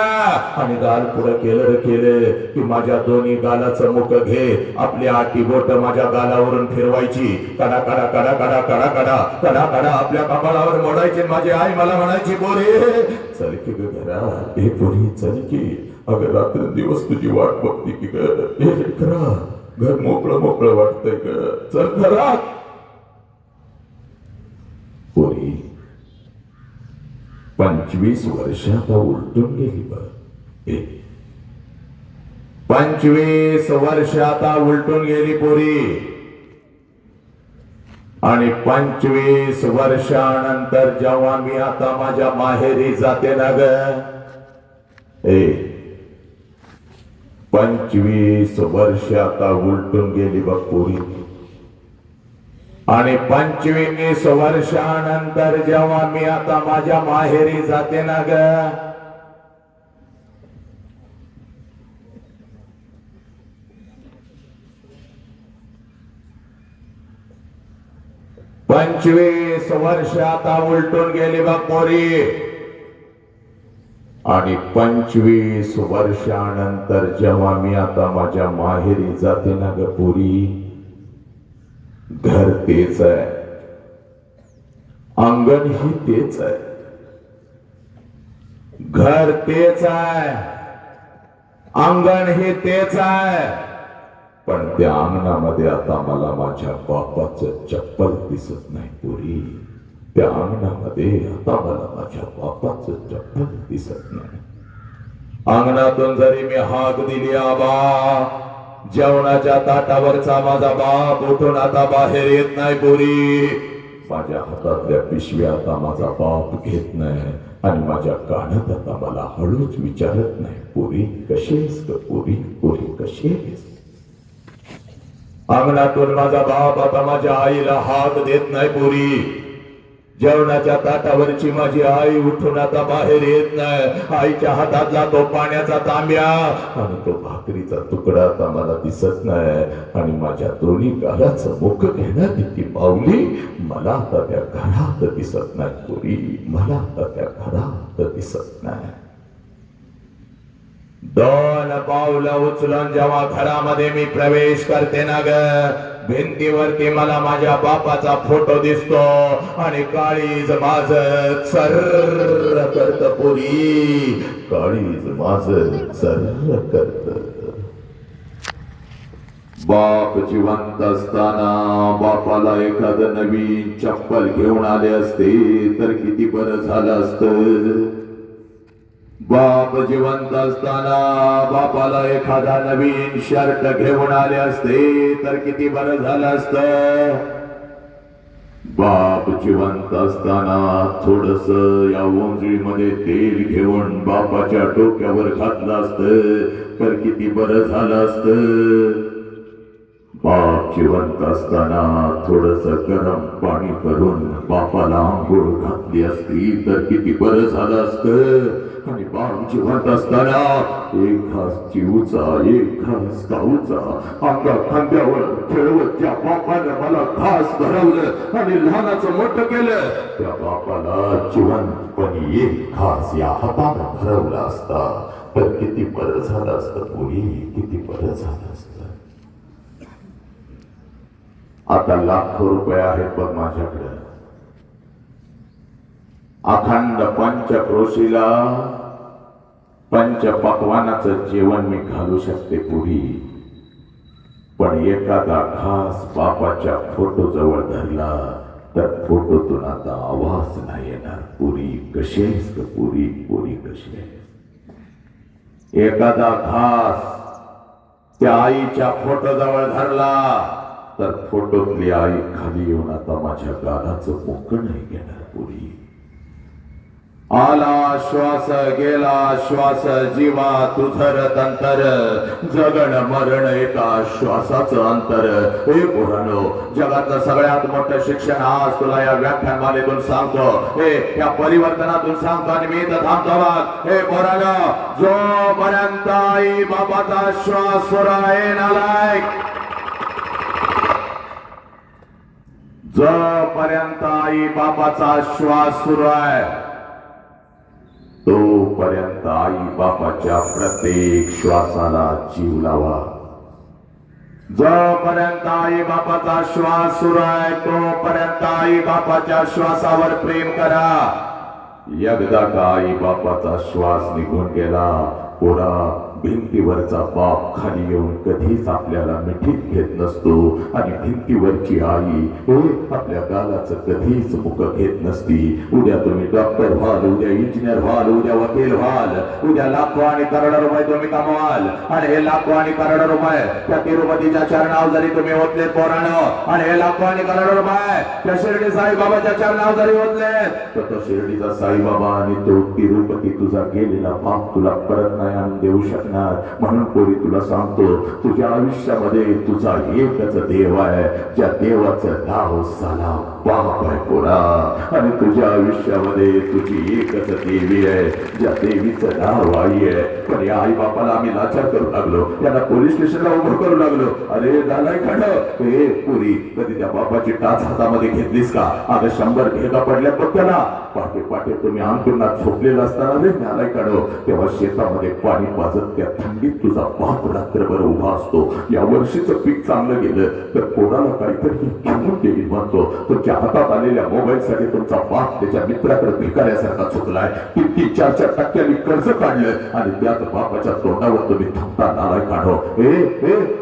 आणि गाल पुढं केलं की माझ्या दोन्ही गालाचं मुख घे, आपली आठी बोट माझ्या गालावरून फिरवायची. कडा कडा कडा कडा कडा कडा कडा कडा आपल्या कपाळावर मोडायची. माझी आई मला म्हणायची, पोरी चल की ग घरात, हे पोरी चल की, अगं रात्र दिवस तुझी वाट बघते की ग, घर मोकळं मोकळं वाटतंय ग, चल घरात. पोरी 25 वर्ष आता उलटून गेली बघ. 25 वर्ष आता उलटून गेली पोरी. आणि 25 वर्षानंतर जेव्हा मी आता माझ्या माहेरी जाते ना ग, 25 वर्ष आता उलटून गेली बघ पोरी. आणि 25 वर्षानंतर जेव्हा मी आता माझ्या माहेरी जाते ना ग, पंचवीस वर्ष आता उलटून गेली बघ पोरी. आणि 25 वर्षानंतर जेव्हा मी आता माझ्या माहेरी जाते ना ग पोरी, घर तेच आहे, अंगण ही तेच आहे, घर तेच आहे, अंगण हे तेच आहे. पण त्या अंगणामध्ये आता मला माझ्या बापाचं चप्पल दिसत नाही पोरी. त्या अंगणामध्ये आता मला माझ्या बापाचं चप्पल दिसत नाही. अंगणातून जरी मी हाक दिली, आबा जेवणाच्या ताटावरचा माझा बाप उठून आता बाहेर येत नाही पोरी. माझ्या हातातल्या पिशव्या आता माझा बाप घेत नाही आणि माझ्या कानात आता मला हळूच विचारत नाही, पोरी कशीस ग, पोरी पोरी कशीस. अंगणातून माझा बाप आता माझ्या आईला हात देत नाही, पोरी जेवणाच्या ताटावरची माझी आई उठून आता बाहेर येत नाही. आईच्या हातातला तो पाण्याचा तांब्या आणि तो भाकरीचा तुकडा आता मला दिसत नाही आणि माझ्या दोन्ही गालाचं मुख घेण्यात ती पावली मला आता त्या घरात दिसत नाही, पोरी मला आता त्या घरात दिसत नाही. दोन पावलं उचलून जेव्हा घरामध्ये मी प्रवेश करते ना ग, भिंतीवरती मला माझ्या बापाचा फोटो दिसतो आणि काळीज माझ सर्र करत, पोरी काळीज माझ सर्र करत. बाप जिवंत असताना बापाला एखादं नवीन चप्पल घेऊन आले असते तर किती बरं झालं असतं. बाप जिवंत असताना बापाला एखादा नवीन शर्ट घेऊन आले असते तर किती बरं झालं असतं. बाप जिवंत असताना थोडस या ओंजळीमध्ये तेल घेऊन बापाच्या डोक्यावर घातलं असतं तर किती बरं झालं असतं. बाप जिवंत असताना थोडस गरम पाणी करून बापाला आंघोळ घातली असती तर किती बरं झालं असतं. आणि बाप जिवंत असताना एक घास चिवचा एक घास गाऊचा अंगा खांद्यावर खेळवत ज्या बापानं मला घास भरवलं आणि लहानाचं मोठं केलं, त्या बापाला जिवंतपणी एक घास या हातानं भरवला असता तर किती बरं झालं असतं, पोरी किती बरं झालं असतं. आता लाखो रुपये आहेत बघ माझ्याकडे. अखंड पंचक्रोशीला पंचपक्वानाचं जेवण मी घालू शकते, पुरी पण एखादा घास बापाच्या फोटो जवळ धरला तर फोटोतून आता आवाज नाही येणार. पुरी कशी आहेस ग, पुरी पुरी कशी आहेस. एखादा घास त्या आईच्या फोटो जवळ धरला तर फोटोतली आई खाली येऊन आता माझ्या गालाचं मुख नाही घेणार, पुरी. आला श्वास गेला श्वास जीवा तुझर तंतर, जगण मरण एका श्वासाचं अंतर. हे पोरांनो, जगातलं सगळ्यात मोठं शिक्षण आज तुला या व्याख्यानमालेतून सांगतो, हे या परिवर्तनातून सांगतो आणि मी इथं थांबतो बघ. हे पोरांनो, जोपर्यंत आई बाबाचा श्वास सुरू आहे नालायक, जोपर्यंत आई बाबाचा श्वास सुरू आहे तोपर्यंत आई बापाच्या प्रत्येक श्वासाला जीव लावा. जोपर्यंत आई बापाचा श्वास सुरू आहे तोपर्यंत आई बापाच्या श्वासावर प्रेम करा. एकदा का आई बापाचा श्वास निघून गेला, पोरा भिंतीवरचा बाप खाली येऊन कधीच आपल्याला मिठीत घेत नसतो आणि भिंतीवरची आई आपल्या गालाचं कधीच मुख घेत नसती. उद्या तुम्ही डॉक्टर व्हाल, उद्या इंजिनियर व्हाल, उद्या वकील व्हाल, उद्या लाखो आणि करोडो रुपये तुम्ही कमवाल आणि हे लाखो आणि करोडो रुपये त्या तिरुपतीच्या चरणावर जरी तुम्ही ओतले पोरांनो, आणि हे लाखो आणि करोडो रुपये त्या शिर्डी साईबाबाच्या चरणावर जरी ओतले तर तो शिर्डीचा साईबाबा आणि तो तिरुपती तुझा गेलेला बाप तुला परत नाही आणून देऊ शकणार. म्हणून पोरी तुला सांगतो, तुझ्या आयुष्यामध्ये तुझा एकच देव आहे, ज्या देवाचं नाव साला बाप आहे पोरा. आणि तुझ्या आयुष्यामध्ये तुझी एकच देवी आहे, ज्या देवीचं नाव आई आहे. पण या आई बापाला आम्ही लाचार करू लागलो, त्यांना पोलीस स्टेशनला उभं करू लागलो. अरे नालाय खंड, हे पुरी कधी त्या बापाची टाच हातामध्ये घेतलीस का? अगं 100 घेगा पडल्या बघ त्याला. पाटे पाटे तुम्ही अंतुनात झोपलेला असताना रे नालाय काढो, तेव्हा शेतामध्ये पाणी पाजत त्या थंडीत तुझा बाप रात्रभर उभा असतो. या वर्षीचं पीक चांगलं गेलं तर कोणाला काहीतरी घेऊन देईल म्हणतो. तुमच्या हातात आलेल्या मोबाईल साठी तुमचा बाप त्याच्या मित्राकडे भिकाऱ्यासारखा चुकलाय. 3-4 टक्क्यांनी कर्ज काढलं आणि त्याच बापाच्या तोंडावर तुम्ही थांबता नालाय काढो.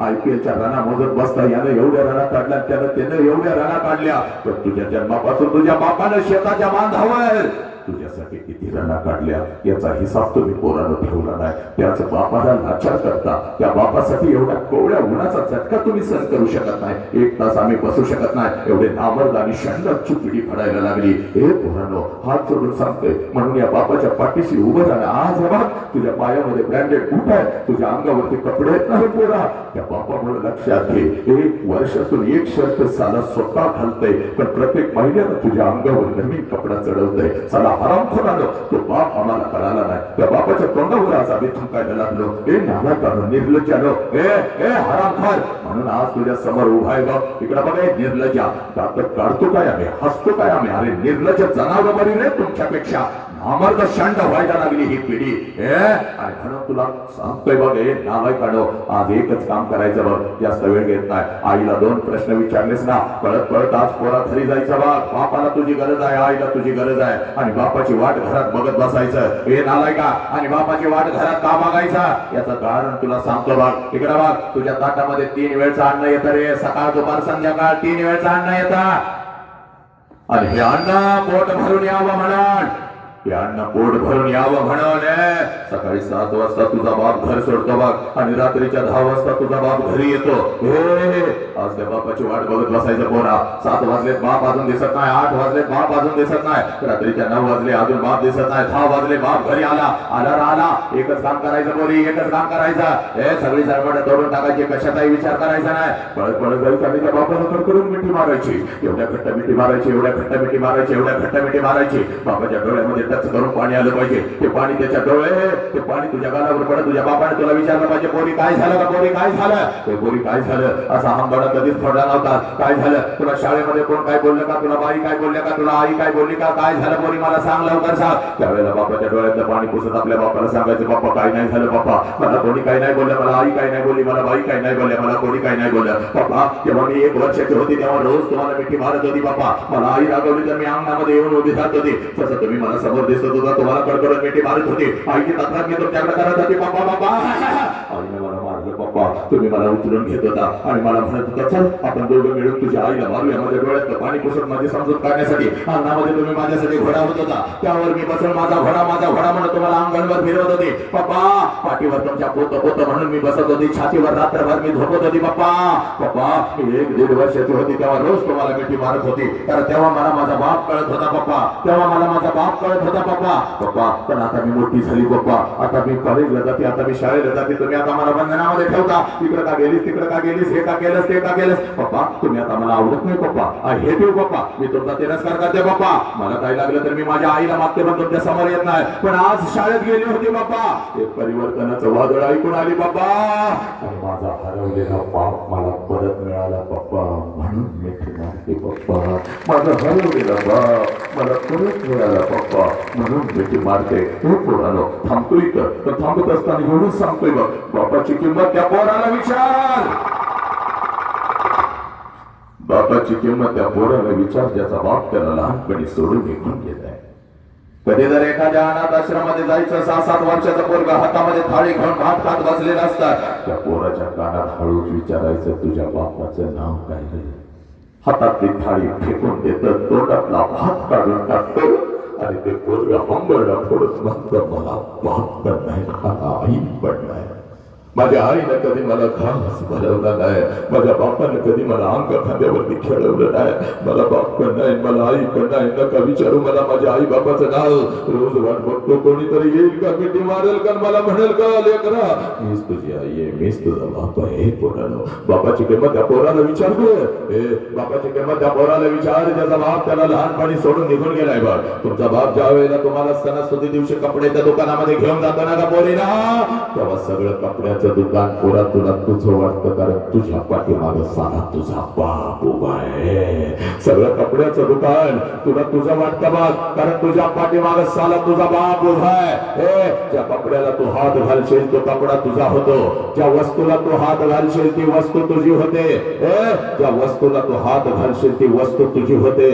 IPLच्या राणा मोजत बसता, यानं एवढ्या राणा काढल्या त्यानं एवढ्या राणा काढल्या. तर तुझ्या जन्मापासून तुझ्या बापानं शेताच्या बांधावर तुझ्यासाठी किती रणा काढल्या याचा हिसाब तुम्ही पोरानं ठेवला नाही. त्याच बापाला लाचार करता, त्या बापासाठी एवढ्या कोवळ्या उन्हाचा झटका तुम्ही सहन करू शकत नाही. एक तास आम्ही बसू शकत नाही. एवढे नामर्द आणि षंडाची पिढी फडायला लागली. हे पोरांनो, हात जोडून सांगतोय, म्हणून या बापाच्या पाठीशी उभं राहणं. आज बघ, तुझ्या पायामध्ये ब्रँडेड बूट आहे, तुझ्या अंगावरती कपडे आहेत नाही पोरा, त्या बापामुळे लक्षात घे. एक वर्षातून एक शर्ट साला स्वतः घालतय, पण प्रत्येक महिन्याला तुझ्या अंगावर नवीन कपडा चढवतय. साला हरामखोरानं तो बाप आम्हाला कळाला नाही. त्या बापाच्या तोंडावर आज आम्ही थुंकायला लागलो. हे नालायकानं, निर्लज्जानं, हे हरामखोर, म्हणून आज तुझ्या समोर उभा आहे. बघ इकडे बघ, निर्लज्जा, दात काढतो काय आम्ही, हसतो काय आम्ही? अरे निर्लज्ज जनावर बरी रे तुमच्यापेक्षा. नामर्द शांत व्हायला लागली ही पिढी. आणि म्हणून तुला सांगतोय बघ, हे नालायकानो, आज एकच काम करायचं बघ, जास्त वेळ घेत नाही. आईला 2 प्रश्न विचारलेस ना, पळत पळत आज पोरा घरी जायचं बघ. बापाला तुझी गरज आहे, आईला तुझी गरज आहे, आणि बापाची वाट घरात बघत बसायचं. हे नालायका, आणि बापाची वाट घरात का बघायचा? याचं कारण तुला सांगतो बघ. इकडे बघ, तुझ्या ताटामध्ये 3 वेळचं अन्न येतं रे, सकाळ दुपार संध्याकाळ 3 वेळचं अन्न येतं. आणि हे अन्न पोट भरून यावं म्हणून, हे अन्न पोट भरून यावं म्हणून सकाळी 7 वाजता तुझा बाप घर सोडतो बघ, आणि रात्रीच्या 10 वाजता तुझा बाप घरी येतो. आज त्या बापाची वाट बघत बसायचं पोरा. 7 वाजलेत बाप अजून दिसत नाही, 8 वाजलेत बाप अजून दिसत नाही, रात्रीच्या 9 वाजले अजून बाप दिसत नाही, 10 वाजले बाप घरी आला. एकच काम करायचं पोरी, एकच काम करायचं. हे सगळी सरपट तोडून टाकायची, कशाचाही विचार करायचा नाही. पळत पळत जायचं आणि त्या बापाला कडकडून मिठी मारायची. एवढ्या घट्ट मिठी मारायची, एवढ्या घट्ट मिठी मारायची, एवढ्या घट्ट मिठी मारायची. बापाच्या डोळ्यामध्ये टच करून पाणी आलं पाहिजे. ते पाणी त्याच्या डोळे, ते पाणी तुझ्या गालावर पडत. तुझ्या बापाने तुला विचारलं पाहिजे, पोरी काय झालं का, पोरी काय झालं, ते पोरी काय झालं, असा हंबडा कधीच फोडला नव्हता. काय झालं तुला, शाळेमध्ये कोण काय बोललं का, तुला बाई काय बोलल्या का, तुला आई काय बोलली का, काय झालं पोरी मला सांग, लवकर सांग. त्यावेळेला बापाच्या डोळ्यातलं पाणी पुसत आपल्या बापाला सांगायचं, बाप्पा काय नाही झालं, बाप्पा मला कोणी काय नाही बोललं, मला आई काय नाही बोलली, मला बाई काय नाही बोलल्या, मला कोणी काय नाही बोललं. बाप्पा जेव्हा मी 1 वर्षाची होती तेव्हा रोज तुम्हाला मिठी मारत होती. बाप्पा मला आई रागवली तर मी अंगणामध्ये येऊन उभी राहत होती, तसं तुम्ही मला समोर दिसत होता, तुम्हाला कडकडून मिठी मारत होती. आईची तक्रार मी तुमच्याकडे करत होती. बाप्पा बाप्पा आईने मला मारलं. बाप्पा तुम्ही मला उचलून घेत होता आणि मला म्हणत होता, चल आपण दोघं मिळून तुझ्या आईला मारूया. माझ्या डोळ्यातलं पाणी पुसत माझी समजूत काढण्यासाठी अंगणामध्ये तुम्ही माझ्यासाठी घोडा होत होता. त्यावर मी बसून माझा घोडा म्हणून तुम्हाला अंगणवर फिरवत होते. बाप्पा पाठीवर तुमच्या पोत पोत म्हणून मी बसत होती, छातीवर रात्रभर मी झोपत होती. बाप्पा बाप्पा मी 1-1.5 वर्षाची होती तेव्हा रोज तुम्हाला मिठी मारत होती, कारण तेव्हा मला माझा बाप कळत होता. बाप्पा तेव्हा मला माझा बाप कळत होता. बाप्पा बाप्पा पण आता मी मोठी झाली. बाप्पा आता मी कॉलेजला जाते, आता मी शाळेला जाते, तुम्ही आता मला बंधनामध्ये ठेवता. इकडे का गेलीस, तिकडे का गेलीस, हे का केलंस, ते का केलंस. पप्पा तुम्ही आता मला आवडत नाही. पप्पा आय हेट यू. पप्पा मी तुमचा तिरस्कार करते. पप्पा मला काय लागलं तर मी माझ्या आईला मागते, पण तुमच्या समोर येत नाही. पण आज शाळेत गेली होती बाप्पा, एक परिवर्तनाचं वादळ ऐकून आली बाप्पा, आणि माझा हरवलेला बाप मला परत मिळाला. पप्पा म्हणून मिठी मारते. पप्पा माझा हरवलेला बाप मला परत मिळाला. पप्पा म्हणून मिठी मारते. हे पोरानो थांबतोय तर थांबत असताना एवढंच सांगतोय बघ, बापाची किंमत त्या पोराला विचार. बापाची किंमत त्या पोराला विचार, ज्याचा बाप त्याला लहानपणी सोडून निघून गेलाय. कधी जर एखाद्या अनाथ आश्रमामध्ये जायचं, 6-7 वर्षाचा पोरगा हातामध्ये थाळी घेऊन भात खात बसलेला असतात, त्या पोराच्या कानात हळूच विचारायचं, तुझ्या बापाचं नाव काय? हातातली थाळी फेकून देतं, तोंडातला भात काढून टाकतो, आणि ते पोरगा हंबरडा फोडत म्हणतं, मला बाप पण नाही, मला आई पण नाही. माझ्या आईनं कधी मला घास भरवला नाही, माझ्या बापानं कधी मला अंग खांद्यावरती खेळवलं नाही. मला बाप पण नाही, मला आई पण नाही. नका विचारू मला माझ्या आई बापाचं नाव. रोज वाट बघतो कोणीतरी येईल का, मिठी मारेल का, मला म्हणेल का, लेकरा मीच तुझी आई आहे, मीच तुझा बाप आहे. पोरानो बापाची किंमत त्या पोराला विचारतो. बापाची किंमत त्या पोराला विचार, ज्याचा बाप त्याला लहानपणी सोडून निघून गेलाय. बघ तुमचा बाप ज्या वेळेला तुम्हाला सणासुदी दिवशी कपड्याच्या दुकानामध्ये घेऊन जातो ना का पोरीला, तेव्हा सगळं कपड्या दुकान पोरा तुला तुझं वाटतं, कारण तुझ्या पाठीमागे सारा तुझा बाप उभा आहे. सगळं कपड्याचं दुकान तुला तुझं वाटतं बघ, कारण तुझ्या पाठीमागे साला तुझा बाप उभा आहे. ज्या कपड्याला तू हात घालशील तो कपडा तुझा होतो, ज्या वस्तूला तू हात घालशील ती वस्तू तुझी होते. ज्या वस्तूला तू हात घालशील ती वस्तू तुझी होते.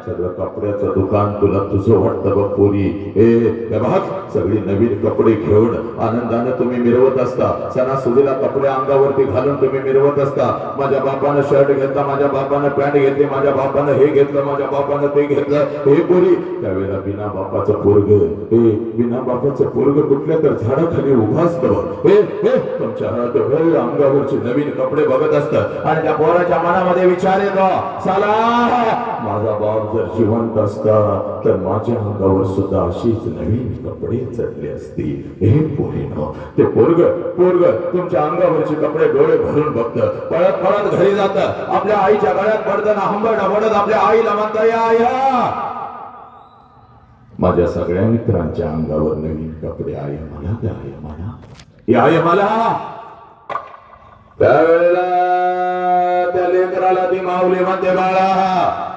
सगळं कपड्याचं दुकान तुला तुझं वाटतं बघ पोरी. हे बघ सगळी नवीन कपडे घेऊन आनंदाने तुम्ही मिरवत असता. सणासुदीला कपडे अंगावरती घालून तुम्ही मिरवत असता. माझ्या बापानं शर्ट घेतला, माझ्या बापानं पॅन्ट घेतली, माझ्या बापानं हे घेतलं, माझ्या बापानं ते घेतलं. हे पोरी त्यावेळेला बिना बापाचं पोरग, हे बिना बापाचं पोरग कुठल्या तर झाडाखाली उभा असतं. हे तुमच्या अंगावरचे नवीन कपडे बघत असतात आणि त्या पोराच्या मनामध्ये विचार येतो, साला माझा बाप जर जिवंत असता तर माझ्या अंगावर सुद्धा अशीच नवीन कपडे चढले असतील. हे पोरीनो ते पोरग तुमच्या अंगावरचे कपडे डोळे भरून बघतं, पळत पळत घरी जातं, आपल्या आईच्या गळ्यात पडताना हंबरडा पडत आपल्या आईला म्हणता, या माझ्या सगळ्या मित्रांच्या अंगावर नवीन कपडे आहे मला द्या, आहे मला, हे आहे मला. त्यावेळेला त्या लेकराला ती माऊली म्हणते, बाळा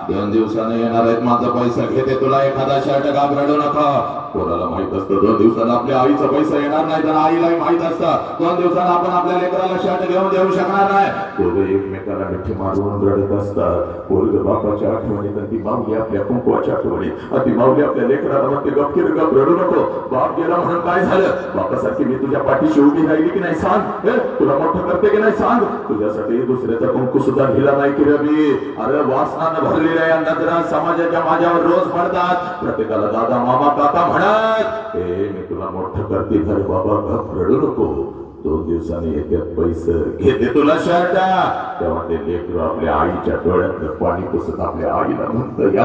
2 दिवसाने येणार आहेत, माझा पैसा घेते, तुला एखादा शर्ट का रडू नका. पोराला माहित असतं 2 दिवसांना आपल्या आईचा पैसा येणार नाही, तर आईलाही माहित असतं 2 दिवसांना आपण आपल्या लेकराला शर्ट घेऊन देऊ शकणार नाही. पोरं एकमेकाला मिठी मारून रडत असतात. पोरग बापाच्या आठवणीत आणि ती माऊली आपल्या कुंकवाच्या आठवणीत, आणि ती माऊली आपल्या लेकराला म्हणते, गपकीर गप रडू नको, बाप गेला म्हणून काय झालं, बापासारखी मी तुझ्या पाठीशी उभी राहिली की नाही सांग, तुला मोठं करते की नाही सांग, तुझ्यासाठी दुसऱ्याचा कुंकू सुद्धा हिला नाही की रवी. अरे वासनानं भरलेल्या या नजरा समाजाच्या माझ्यावर रोज पडतात, प्रत्येकाला दादा मामा काका म्हणत, मी तुला मोठं करते घर बाबा, गप रडू नको, 2 दिवसांनी येत्यात पैसे, घेते तुला शर्ट. तेव्हा ते लेकरू आपल्या आईच्या डोळ्यात पाणी पुसत आपल्या आईला म्हणतं,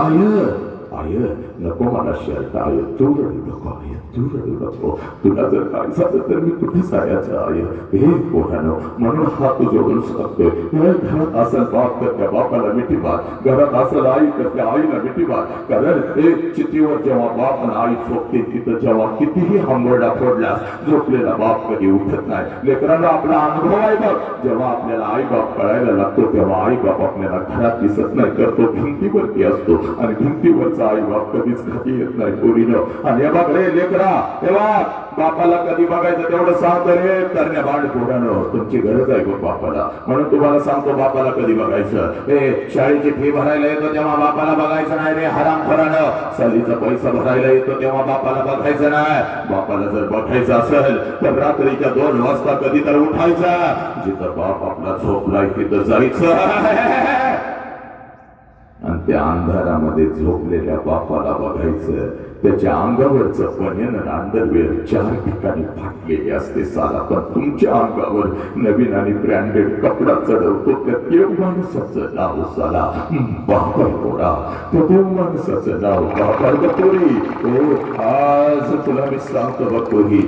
आय नको मला शर्ट, आय तू रडू नको, आय तू रडू नको, तुला जर काय झालं तर मी कुठे जायचं आय. हे पोरानो म्हणून हात जोडून सांगतोय, घरात असेल बाप तर त्या बापाला मिठी मार, घरात असेल आई तर त्या आईला मिठी मार. कारण एक चितीवर जेव्हा बाप आणि आई झोपते तिथं जेव्हा कितीही हंबरडा फोडलास झोपलेला बाप कधी उठत नाही. लेकरांना आपला अनुभव आहे बघ, जेव्हा आपल्याला आई बाप कळायला लागतो तेव्हा आई बाप आपल्याला घरात दिसत नाही, तर तो भिंतीवरती असतो आणि भिंतीवरचा आई बाप कधीच खाली येत नाही पोरीनं. आणि बघ रे लेकरा, तेव्हा बापाला कधी बघायचं तेवढं सांगतो रे करण्या भांड पोरानं, तुमची गरज आहे बघ बापाला, म्हणून तुम्हाला सांगतो बापाला कधी बघायचं. हे शाळेची फी भरायला येतो तेव्हा बापाला बघायचं नाही रे हरामखोरानं, सहलीचा पैसा भरायला येतो तेव्हा बापाला बघायचं नाही. बापाला जर बघायचं असेल तर रात्रीच्या 2 वाजता कधी तर उठायचा, जिथं बाप आपला झोपलाय तिथं जायचं आणि त्या अंधारामध्ये झोपलेल्या बापाला बघायचं. त्याच्या अंगावरचं बनियन आणि अंडरवेअर 4 ठिकाणी फाटलेले असते साला, पण तुमच्या अंगावर नवीन आणि ब्रँडेड कपडा चढवतो त्या देव माणसाचं नाव साला बापा पोरा, त्या देव माणसाचं नाव बापा पोरी. आज तुला मी सांगतो बघ पोरी,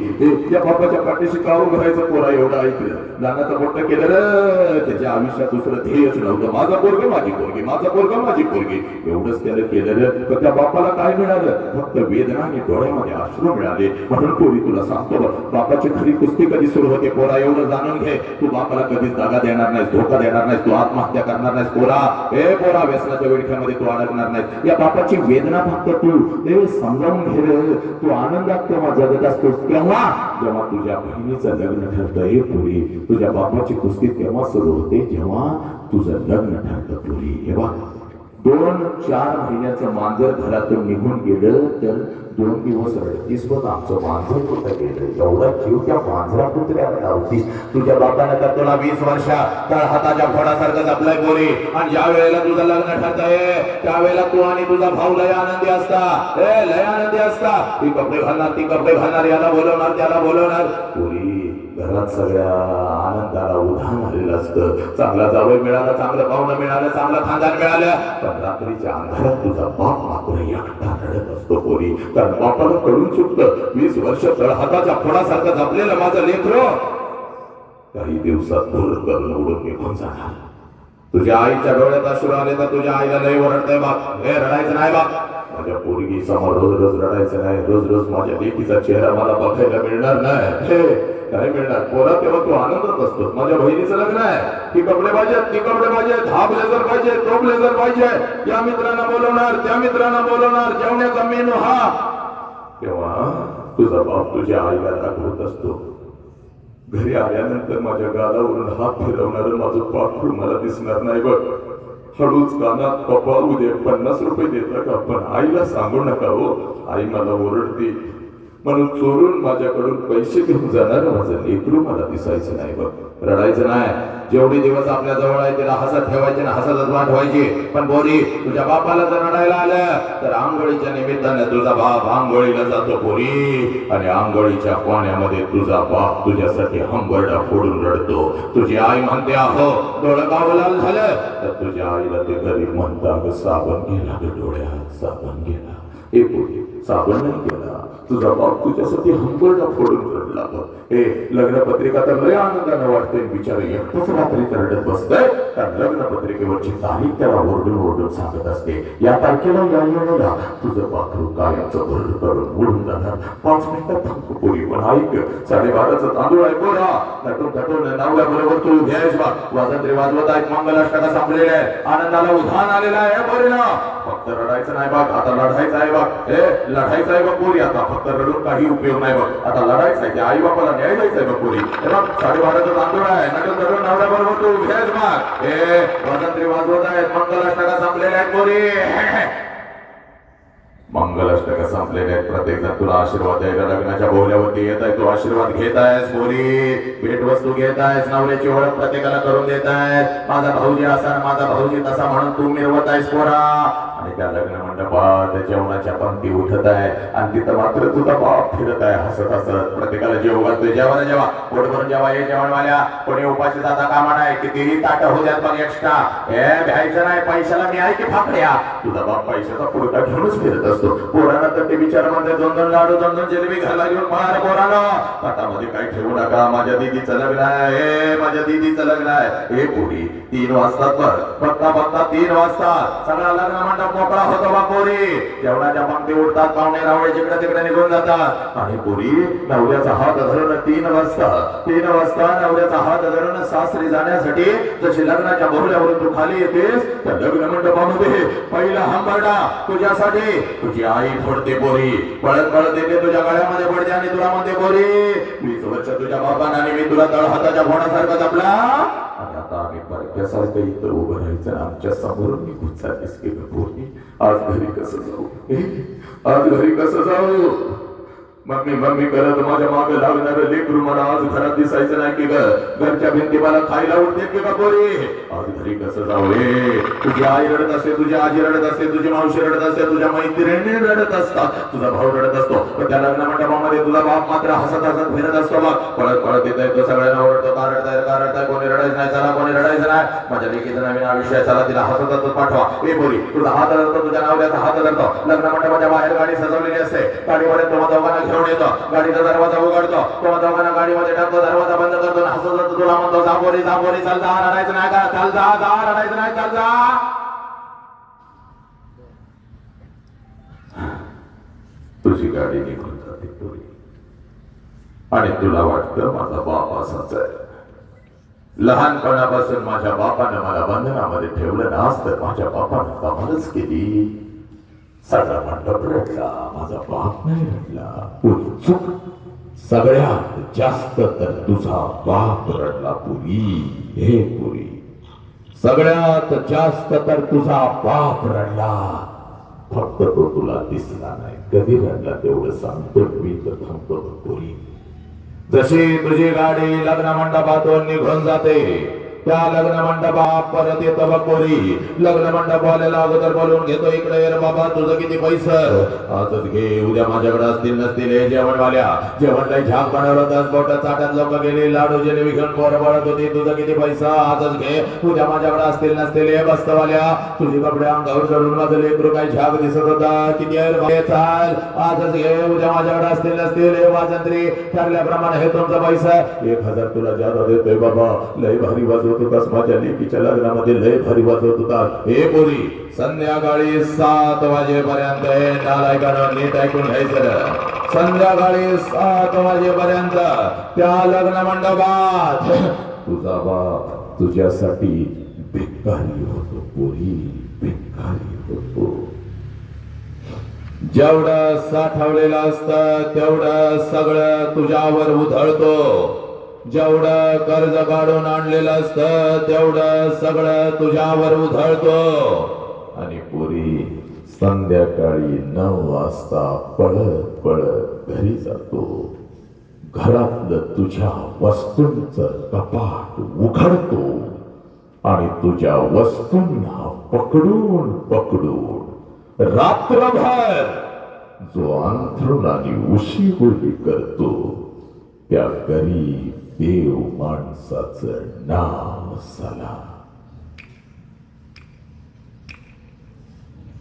या बापाच्या पाठीशी का उभं राहायचं पोरा, एवढं ऐकलं लहानाचं मोठं केलं रे, त्याच्या आयुष्यात दुसरं ध्येयच नव्हतं, माझा पोरग माझी पोरगी, माझा पोरग माझी पोरगी, एवढंच त्याला केलं रे. तर त्या बापाला काय मिळालं, फक्त वेदना आणि डोळ्यामध्ये अश्रू मिळाले. म्हणून पोरी तुला सांगतो बघ, बापाची खरी कुस्ती कधी सुरू होते पोरा, एवढं जाणून घे, तू बापाला कधीच जागा देणार नाहीस, धोका देणार नाहीस, तू आत्महत्या करणार नाहीस पोरा. हे पोरा व्यसनाच्या विळख्यामध्ये तू अडकणार नाहीस. या बापाची वेदना फक्त तू समजावून घे रे. तू आनंदात तेव्हा जगत असतोस तेव्हा जेव्हा तुझ्या बहिणीचं लग्न ठरतं. हे पोरी तुझ्या बापाची कुस्ती तेव्हा सुरू होते जेव्हा तुझं लग्न ठरतं पोरी. हे बघ 2-4 महिन्याचं मांजर घरातून निघून गेलं तर 2 दिवस रडतीस, पण आमचं मांजर कुठं गेलं, एवढा जीव त्या मांजरा कुत्र्याला लावतीस. तुझ्या बापानं तर तुला 20 वर्षा तर हाताच्या फोडासारखं जपलंय पोरी, आणि ज्या वेळेला तुझं लग्न ठरतंय त्यावेळेला तू आणि तुझा भाऊ लय आनंदी असता, लय आनंदी असता. ती कपडे घालणार, ती कपडे घालणार, याला बोलवणार त्याला बोलवणार. पोरी घरात सगळ्या आनंदाला उधाण आलेलं असतं. चांगला जावई मिळाला, चांगलं पाहुणं मिळालं, चांगलं खानदान मिळालं, पण रात्रीच्या अंधारात तुझा बाप मात्र एकटा रडत असतो पोरी. कारण बापाला कळून चुकतं 20 वर्ष तळहाताच्या फोडासारखं जपलेलं माझं लेकरं काही दिवसात दूर करून उडून निघून जाणार. तुझ्या आईच्या डोळ्यात अश्रू आले तर तुझ्या आईला लय ओरडतंय बाप, हे रडायचं नाही बाप, माझ्या पोरगी समोर रोज रोज रडायचं नाही, रोज रोज माझ्या लेकीचा चेहरा मला बघायला मिळणार नाही. काय मिळणार पोरा, तेव्हा तू आनंदात असतो. माझ्या बहिणीचं लग्न आहे, ती कपडे पाहिजेत, ती कपडे पाहिजेत, हा ब्लेझर पाहिजे, तो ब्लेझर पाहिजे, या मित्रांना बोलवणार, त्या मित्रांना बोलवणार, जेवण्याचा मेनू हा. तेव्हा तुझा बाप तुझ्या आईला दाखवत असतो. घरी आल्यानंतर माझ्या गालावरून हात फिरवणार माझं पाखरू मला दिसणार नाही बघ. हळूच कानात पप्पा उद्या 50 रुपये देता का, पण आईला सांगू नका हो, आई मला ओरडते म्हणून चोरून माझ्याकडून पैसे घेऊन जाणार माझं लेकरू मला दिसायचं नाही बघ. रडायचं नाही, जेवढे दिवस आपल्या जवळ आहे त्याला हसत ठेवायचे ना, हसतच वाढवायचे. पण बोरी, तुझ्या बापाला जर रडायला आलं तर आंघोळीच्या निमित्ताने तुझा बाप आंघोळीला जातो बोरी, आणि आंघोळीच्या पाण्यामध्ये तुझा बाप तुझ्यासाठी हंबरडा फोडून रडतो. तुझी आई म्हणते अहो डोळं गाव लाल झालं, तर तुझ्या आईला ते गरीब म्हणता साबण गेला ग डोळ्यात, साबण गेला. हे बोरी, साबण नाही गेला, तुझा बाप तुझ्यासाठी हंबरडा फोडून रडला. हे लग्नपत्रिका तर लय आनंदानं वाटते, बिचारी एकटंच रात्री रडत बसतंय, कारण लग्नपत्रिकेवरची तारीख त्याला ओरडून ओरडून सांगत असते, या तारखेला या वेळेला तुझं पाखरू कायमचं भर करून उडून जाणार. 5 मिनिटात थांबतो पोरी, पण ऐक 12:30चा तांदूळ आहे पोरा, नटून थटून नवऱ्या बरोबर तू घ्यायस बा. वाजंत्री वाजवत आहेत, मंगलाष्टका संपलेले आहे, आनंदाला उधाण आलेला आहे पोरीला. फक्त रडायचं नाही बघ, आता लढायचं आहे बघ. हे लढायचं आहे बघ पोरी, आता फक्त रडून काही उपयोग नाही बघ, आता लढायचं आहे. आई बापाला न्याय द्यायचंय बघ पोरी. हे बघ 12:30चा तांदूळ आहे, नटून थटून नवऱ्या बरोबर तू घ्यायस बघ. हे वाजंत्री वाजवत आहेत, मंगलाष्टका संपलेल्या आहेत पोरी, मंगलाष्टका संपलेल्या आहेत. प्रत्येक जण तुला आशीर्वाद द्यायला लग्नाच्या बोहल्यावरती येत आहे, तू आशीर्वाद घेत आहेस पोरी, भेटवस्तू घेत आहेस, नवऱ्याची ओळख प्रत्येकाला करून देत आहेस. माझा भाऊजी असा, माझा भाऊजी तसा म्हणून तू मिरवत आहेस पोरा. आणि त्या लग्न मंडपात जेवणाच्या पंक्ती उठत आहे, आणि तिथं मात्र तुझा बाप फिरत आहे हसत हसत, प्रत्येकाला जेव घालतोय. जेव्हा जेव्हा पोट भरून जेव्हा हे जेवणवाल्या कोणी उपाशी जाता कामा नाही, कितीही ताट होऊ द्यात पण एक्स्ट्रा. हे घ्यायचं नाही, पैशाला मी आहे की फाकड्या. तुझा बाप पैशाचा पुरता घेऊनच फिरत असतो. पोरांना तर ते विचार मध्ये 2-2 लाडू 2-2 जिलेबी घाला घेऊन मार पोरानं, ताटामध्ये काही ठेवू नका. माझ्या दीदीचं लग्न आहे, हे माझ्या दीदीचं लग्न आहे. हे पोरी 3 वाजता तर बघता बघता 3 वाजता सगळा लग्न मंडप मोकळा होतो बा पोरी. जेवणाच्या पंक्ती उठतात, पाहुणे रावळे जिकडे तिकडे निघून जातात, आणि पोरी नवऱ्याचा हात धरून 3 वाजता नवऱ्याचा हात धरून सासरी जाण्यासाठी जशी लग्नाच्या बोहल्यावरून तू खाली येतेस, त्या लग्न मंडपामध्ये पहिला हंबरडा तुझ्यासाठी तुझी आई फोडते पोरी, पळत पळत येते तुझ्या गळ्यामध्ये पडते, आणि तुला म्हणते पोरी 20 वर्ष तुझ्या बापाने आणि मी तुला तळहाताच्या घोडासारखा जपला, आणि आता आम्ही परक्यासारखं इथं उभं राहायचं, आमच्या समोर निघून जातेस की पोरी. आज घरी कसं जाऊ, आज घरी कसं जाऊ. मम्मी करत माझ्या मागे लागणार लेकरू मला आज घरात दिसायचं नाही की घरच्या भिंती मला खायला उठते की का पोरी. आज घरी कसं जाऊ रे. तुझी आई रडत असते, तुझी आजी रडत असते, तुझी मावशी रडत असते, तुझ्या मैत्रिणी रडत असतात, तुझा भाऊ रडत असतो, पण त्या लग्न मंडपामध्ये तुझा बाप मात्र हसत हसत फिरत असतो. मग पळत पळत येत तो सगळ्यांना ओरडतो, का रडताय, कोणी रडायचं नाही, चला कोणी रडायचं नाही, माझ्या लेकीचं नवीन आयुष्य, चला तिला हसत हसत पाठवा. ए पोरी, तुझा हात धरतो, तुझ्या नवऱ्याचा हात धरतो, लग्न मंडपाच्या बाहेर गाडी सजवलेली असते, गाडीमध्ये तुम्हा दोघांना घेऊन येतो, गाडीचा दरवाजा उघडतो, तुम्हा दोघांना गाडीमध्ये टाकतो, दरवाजा बंद करतो, हसत तुला म्हणतो जा पोरी चल जा, रडायचं नाही का, चल जा रडायचं नाही, चल जा. तुझी गाडी निघून जाते पोरी, आणि तुला वाटतं माझा बाप असाच आहे. लहानपणापासून माझ्या बापानं मला बंधनामध्ये ठेवलं नसतं, माझ्या बापानं कमालच केली. सगळा मंडप रडला, माझा बाप नाही रडला. पुरी चूक, सगळ्यात जास्त तर तुझा बाप रडला पुरी. हे पुरी, सगळ्यात जास्त तर तुझा बाप रडला, फक्त तो तुला दिसला नाही. कधी रडला तेवढं सांगतो मी, तर थांबतो पुरी. जशी तुझी गाडी लग्न मंडपातून निघून जाते, त्या लग्न मंडपात परत येतो बघ पोरी. लग्न मंडपवाल्याला अगोदर बोलून घेतो, इकडे ये बाबा, तुझं किती पैसे आजच घे, उद्या माझ्याकडे असतील नसतील. हे जेवणवाल्या जेवण काही झाक बनवलं, बोट चाटत लोक गेले, लाडू जिलेबी घेऊन पोरं पडत होती, तुझं किती पैसा आजच घे, उद्या माझ्याकडे असतील नसतील. हे बस्तवाल्या, तुझी कपडे अंगावर चढून माझं लेकरू काही झाक दिसत होता, किती चाल आजच घे, उद्या माझ्याकडे असतील नसतील. हे वाजंत्री ठरल्याप्रमाणे हे तुमचा पैसा 1000 तुला जादा देतोय बाबा, लय भारी वाजव होतास, माझ्या लेकीच्या लग्नामध्ये लय भारी वाजवत होता. हे पोरी, संध्याकाळी 7 वाजेपर्यंत, हे नालायकानं नीट ऐकून घ्यायचं, संध्याकाळी 7 वाजेपर्यंत त्या लग्न मंडपात तुझा बाप तुझ्यासाठी भिकारी होतो पोरी, भिकारी होतो. जेवढं साठवलेलं असतं तेवढं सगळं तुझ्यावर उधळतो. जेवढं कर्ज काढून आणलेलं असतं तेवढं सगळं तुझ्यावर उधळतो आणि पुरी संध्याकाळी 9 वाजता पळत पळत घरी जातो. घरातलं तुझ्या वस्तूंचं कपाट उघडतो आणि तुझ्या वस्तूंना पकडून पकडून रात्रभर जो अंथरुणाने उशीगुशी करतो त्या गरीब देव माणसाचं नाव साला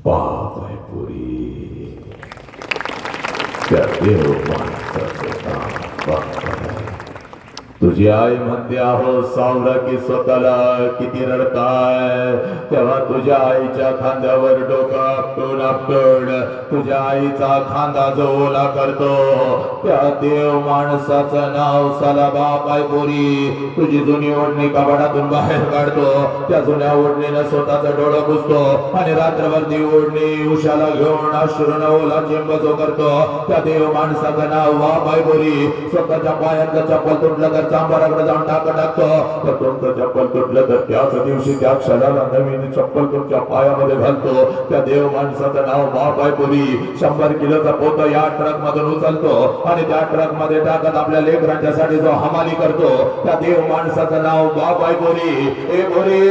पाप आहे पुरी. त्या देव माणसाचं नाव पाप आहे. तुझी आई म्हणते अहो सावरा की स्वतःला किती रडताय, तेव्हा तुझ्या आईच्या खांद्यावर डोकं आपटून आपटून तुझ्या आईचा खांदा जो ओला करतो त्या देव माणसाचं नाव साला बाप आहे पोरी. तुझी जुनी ओढणी कपाटातून बाहेर काढतो, त्या जुन्या ओढणीनं स्वतःचं डोळं पुसतो आणि रात्रभर ती ओढणी उशाला घेऊन अश्रून ओला चिंबचो करतो. त्या देव माणसाचं नाव बाप आहे पोरी. स्वतःच्या पायातलं चप्पल तुटलं तर चांबाराकडे जाऊन टाकतो, तर तुमचं चप्पल तुटलं तर त्याच दिवशी त्या क्षणाला नवीन चप्पल तुमच्या पायामध्ये घालतो. त्या देव माणसाचं नाव बाप आहे पुरी. 100 किलोचा पोतं या ट्रक मधून उचलतो आणि त्या ट्रक मध्ये टाकत आपल्या लेकरांच्यासाठी जो हमाली करतो त्या देव माणसाचं नाव बाप आहे पुरी. ए पुरी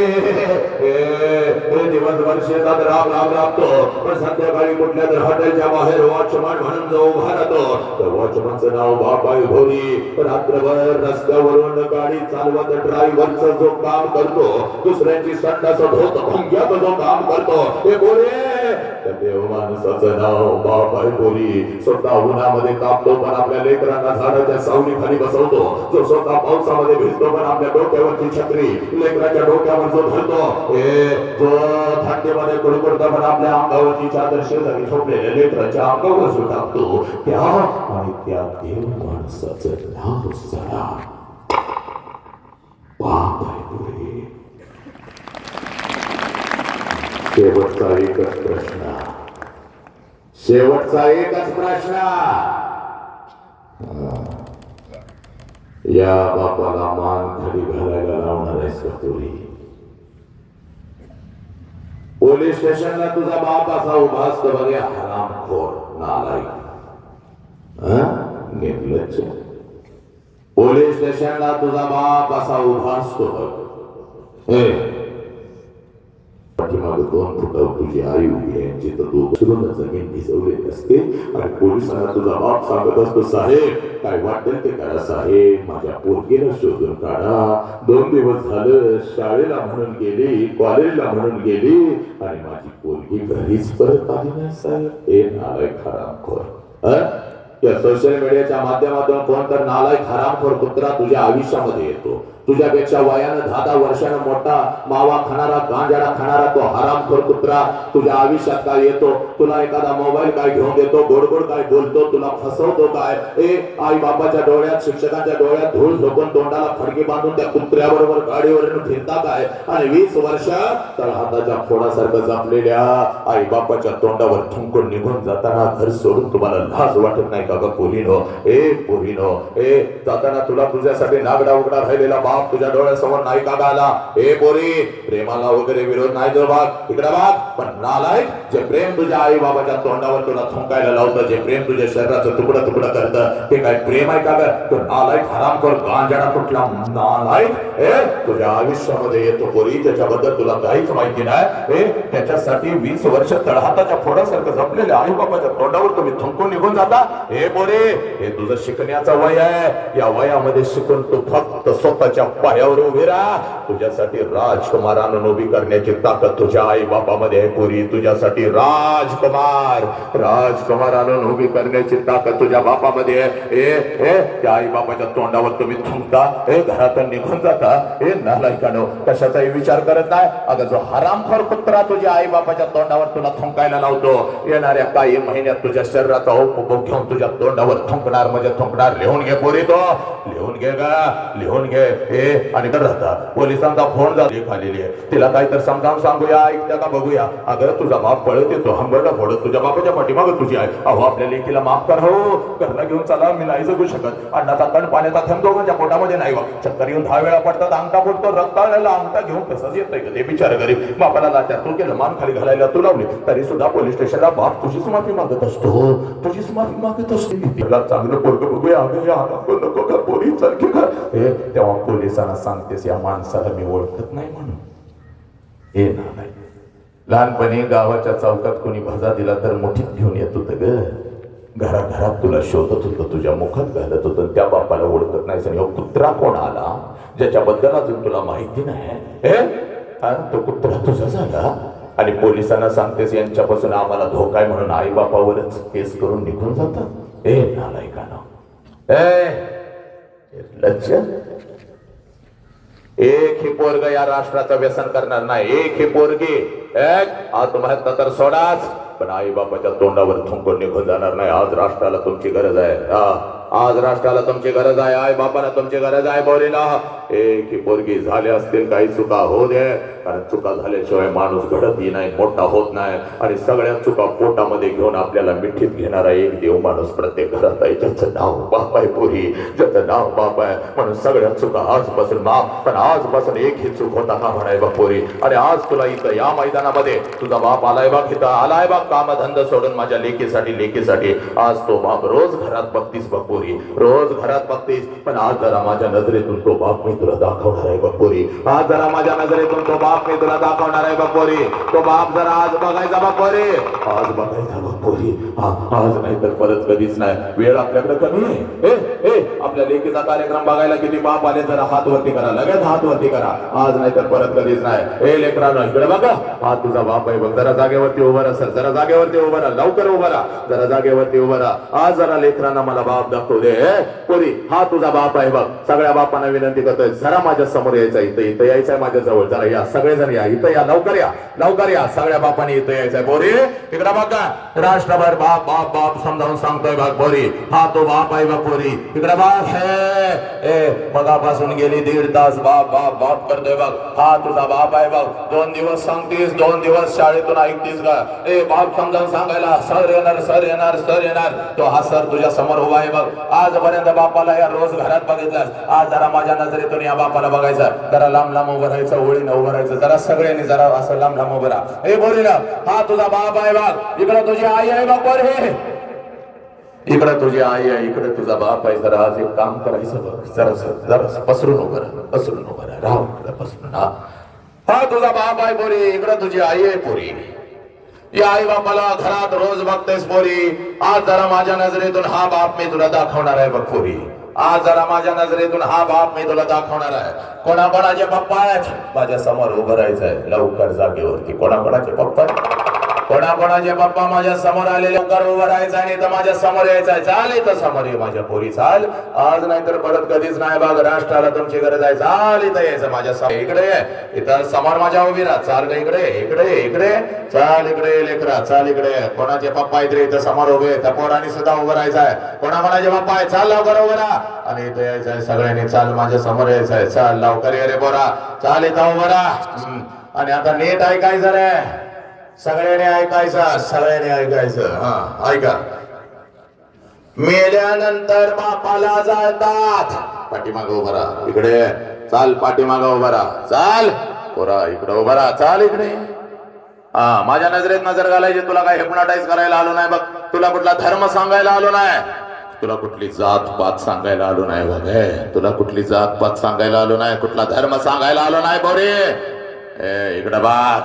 दिवसभर शेतात राबतो, पण संध्याकाळी कुठल्या तर हॉटेलच्या बाहेर वॉचमन म्हणून जो उभा राहतो त्या वॉचमनचं नाव बाप आहे भोरी. रात्रभर रस्त्यावरून गाडी चालवत ड्रायव्हरचं जो काम करतो, दुसऱ्यांची संडास धोत भंग्याचं जो काम करतो हे बोले त्या देव माणसाचं नाव बाप आहे बोली. स्वतः उन्हामध्ये तापतो पण आपल्या लेकरांना झाडाच्या सावलीखाली बसवतो, जो स्वतः पावसामध्ये भिजतो पण आपल्या डोक्यावरची छत्री लेकराच्या डोक्यावर जो धरतो, हे जो थंडीमध्ये कुडकुडतो पण आपल्या अंगावरची चादर शेजारी झोपलेल्या लेकराच्या अंगावर जो टाकतो त्या आणि त्या देव माणसाचं नाव सदा बाप आहे पुढे. शेवटचा एकच प्रश्न या बापाला मान खाली घालायला लावणार आहेस का पुरी? पोलीस स्टेशनला तुझा बाप असा उभा असतो बघे, हरामखोर नालायक निर्लज्ज. पोलीस स्टेशनला तुझा बाप असा उभा असतो बघ. पाठीमागे 2 फुटावर तुझी आई उभी आहे, जिथं तू उचलून जमीन भिजवलेली असते आणि पोलिसांना तुझा बाप सांगत असतो, साहेब काय वाटेल ते करा साहेब, माझ्या पोरगीला शोधून काढा. 2 दिवस झालं शाळेला म्हणून गेली, कॉलेजला म्हणून गेली आणि माझी पोरगी घरीच परत आली नाही साहेब. हे नालायक हरामखोर. या सोशल मीडियाच्या माध्यमातून कोणतर नालायक हरामखोर कुत्रा तुझ्या आयुष्यामध्ये येतो. तुझ्यापेक्षा वयानं 10 वर्षानं मोठा मावा खाणारा गांजाडा खाणारा तो हरामखोर कुत्रा तुझ्या आयुष्यात काय येतो. तुला एखादा मोबाईल काय घेऊन देतो, गोड गोड काय बोलतो, तुला फसवतो काय. आई बाबाच्या डोळ्यात शिक्षकांच्या डोळ्यात धूळ झोपून तोंडाला फडकी बांधून त्या कुत्र्याबरोबर गाडीवरून फिरता काय. आणि 20 वर्ष तर हाताच्या फोडासारखं जपलेल्या आई बापाच्या तोंडावर थुंकून निघून जाताना घर सोडून तुम्हाला लाज वाटत नाही का ग पोरीनो? पोरीनो जाताना तुला तुझ्यासाठी नागडा उघडा राहिलेला बाप तुझ्या डोळ्यासमोर नाही का आला? पोरी प्रेमाला वगैरे विरोध नाही तर बाग इकडे बाग, पण नालायक जे प्रेम तुझ्या आई बाबाच्या तोंडावर तुला थुंकायला लावतं, जे प्रेम तुझ्या शरीराचं तुकडं तुकडं करतं, ते काय प्रेम आहे का ग? तो नालायक हरामखोर गांजाडा कुठला नालायक तुझ्या आयुष्यामध्ये येतो पोरी, त्याच्याबद्दल तुला काहीच माहिती नाही. त्याच्यासाठी 20 वर्ष तळहाताच्या फोडासारखं जपलेल्या आई बाबाच्या तोंडावर तुम्ही थुंकून निघून जाता. पोरी हे तुझं शिकण्याचं वय आहे. या वयामध्ये शिकून तू फक्त स्वतःच्या पायावर उभी राहा. तुझ्यासाठी राजकुमारांना उभी करण्याची ताकद तुझ्या आई बापामध्ये आहे पोरी. तुझ्यासाठी राजकुमारांना उभी करण्याची ताकद तुझ्या बापामध्ये आहे. त्या आई बापाच्या तोंडावर तुम्ही थुंकता, घरातून निघून जाता. नालायकानो कशाचाही विचार करत नाही. अगं जो हरामखोर कुत्रा तुझ्या आई बापाच्या तोंडावर तुला थुंकायला लावतो, येणाऱ्या काही महिन्यात तुझ्या शरीराचा उपभोग घेऊन तुझ्या तोंडावर थुंकणार म्हणजे थुंकणार. लिहून घे पोरी, तो लिहून घे गा, लिहून घे. आणि तर राहता पोलिसांचा फोन झाली खालेली आहे, तिला काहीतरी समजावून सांगूया, ऐकत्या का बघूया. अगं तुझा बाप पळत येतो, हंबरडा फोडत तुझ्या बापाच्या पाठीमागं तुझी आहे. अहो आपल्या लेकीला माफ कर हो, घरला घेऊन चला, मी नाही जगू शकत. अन्नाचा कण पाण्याचा थेंब दोघांच्या पोटामध्ये नाही बघ. चक्कर येऊन 10 वेळा पडतात, अंगठा फुटतो, रक्त आलेला अंगठा घेऊन तसंच येतंय का ते बिचारा गरीब. बापाला लाचार तू केलं, मान खाली घालायला तू लावली, तरी सुद्धा पोलीस स्टेशनला बाप तुझीच माफी मागत असतो, तुझीच माफी मागत असतो. तिला चांगलं पोरगं बघूया, अगं या नको का पोरी सारखी का. तेव्हा पोलिसांना सांगतेस या माणसाला मी ओळखत नाही म्हणून. हे नाही, लहानपणी गावाच्या चौकात कोणी भजा दिला तर मुठीत घेऊन येत होतं ग, घराघरात तुला शोधत होतं, तुझ्या मुखात घालत होतं. त्या बापाला ओळखत नाही. आणि कुत्रा कोण आला ज्याच्याबद्दल अजून तुला माहिती नाही, तो कुत्रा तुझा झाला. आणि पोलिसांना सांगतेस यांच्यापासून आम्हाला धोका आहे म्हणून आई बापावरच केस करून निघून जातात. नालायकांनो, लज्ज. एक ही पोरग या राष्ट्राचं व्यसन करणार नाही, एक ही पोरगी आत्महत्या तर सोडाच, पण आई बापाच्या तोंडावर थुंकून निघून जाणार नाही. आज राष्ट्राला तुमची गरज आहे, आज राष्ट्राला तुमची गरज आहे, आई बापाला तुमची गरज आहे. बोलीला एक ही पोरगी झाले असतील काही चुका होऊ दे, कारण चुका झाल्याशिवाय माणूस घडतही नाही, मोठा होत नाही. आणि सगळ्या चुका पोटामध्ये घेऊन आपल्याला मिठीत घेणारा एक देव माणूस प्रत्येक घरात आहे, ज्याचं नाव बाप आहे. पोरी ज्याचं नाव बाप आहे, म्हणून सगळ्या चुका आजपासून माफ. पण आजपासून एक ही चूक होता का म्हणाय बघ पोरी. आणि आज तुला इथं या मैदानामध्ये तुझा बाप आलाय बघ, इथं आलाय बघ कामधंद सोडून माझ्या लेकीसाठी. आज तो बाप रोज घरात बघतीस बघ पोरी, रोज घरात बघतीस. पण आज जरा माझ्या नजरेतून तो बाप मी तुला दाखवणार आहे बघ पोरी. आज जरा माझ्या नजरेतून तो बाप मी तुला दाखवणार आहे बघ पोरी. तो बाप जरा आज बघायचा बघ पोरी, आज बघायचा बघ पोरी. आज नाही तर परत कधीच नाही. वेळ आपल्याकडे कमी आहे. आपल्या लेकीचा कार्यक्रम बघायला किती बाप आले, जरा हात वरती करा, लगेच हात वरती करा. आज नाही तर परत कधीच नाही. लेकरांनो इकडे बघा, हा तुझा बाप आहे बघ. जरा जागेवरती उभा राहा सर, जरा जागेवरती उभा राहा, लवकर उभा राहा, जरा जागेवरती उभा राहा. आज जरा लेकरांना मला बाप दाखवू दे. पोरी हा तुझा बाप आहे बघ. सगळ्या बापांना विनंती करतोय, जरा माझ्या समोर यायचं, इथं यायचंय माझ्या जवळ. जरा या सगळेजण या, इथं या, लवकर या. सगळ्या बापांनी इथं यायचंय. पोरी इकडे बघा, राष्ट्रभर बाप बाप बाप समजावून सांगतोय बघ पोरी. हा तो बाप आहे बघ पोरी. इकडे बघ, मगापासून गेली 1.5 तास बाप बाप बाप करतोय बघ. हा तुझा बाप आहे बघ. 2 दिवस सांगतीस, 2 दिवस शाळेतून ऐकतीस का. बाप समजावून सांगायला सर येणार. तो हा सर तुझ्या समोर उभा आहे बघ. आजपर्यंत बापाला या रोज घरात बघितलास, आज जरा माझ्या नजरेतून या बापाला बघायचं. जरा लांब उभं राहायचं, ओळीनं उभं राहायचं, जरा सगळ्यांनी जरा असं लांब उभं राहा. बोलीला हा तुझा बाप आहे बघ. इकडे तुझी आई आहे बघ पोरी, इकडे तुझी आई आहे, इकडे तुझा बाप आहे. जरा आज एक काम करायचं बघ, जरा पसरून उभं राहा, पसरून. हा तुझा बाप आहे पोरी, इकडे तुझी आई आहे पोरी. या आई बापाला घरात रोज बघतेस पोरी. आज जरा माझ्या नजरेतून हा बाप मी तुला दाखवणार आहे बघ पोरी. आज जरा माझ्या नजरेतून हा बाप मी तुला दाखवणार आहे. कोणाकोणाचे पप्पा आहेत माझ्या समोर उभं राहायचंय, लवकर जागेवरती. कोणाकोणाचे पप्पा माझ्या समोर आले, लवकर उभं राहायचं आणि इथं माझ्या समोर यायचंय. चाल इथं समोर ये माझ्या पोरी, चाल. आज नाही तर परत कधीच नाही बघ. राष्ट्राला तुमची गरज आहे. चाल इथं यायचं माझ्या समोर. इकडे इथं समोर माझ्या उभी राहा. चाल ग इकडे चाल, इकडे लेकरा चाल इकडे. कोणाचे पप्पा इकडे इथं समोर उभे, त्या पोरांनी सुद्धा उभं राहायचंय. कोणाकोणाचे पप्पा आहे चाल लवकर उभं राहा आणि इथं यायचंय सगळ्यांनी. चाल माझ्या समोर यायचंय. चाल लवकर ये रे पोरा, चाल इथं उभं राहा. आणि आता नीट ऐकायचं रे, सगळ्यांनी ऐकायचं. हा ऐका. मेल्यानंतर बापाला जातात. पाठीमागं उभा राहा, इकडे चाल. पाठीमागं उभा राहा, चाल. पोरा इकडे उभा राहा, चाल इकडे. माझ्या नजरेत नजर घालायची. तुला काय हिप्नोटाईज करायला आलो नाही बघ. तुला कुठला धर्म सांगायला आलो नाही, तुला कुठली जात पात सांगायला आलो नाही बघ. तुला कुठली जात पात सांगायला आलो नाही, कुठला धर्म सांगायला आलो नाही पोरी. इकडे बघ.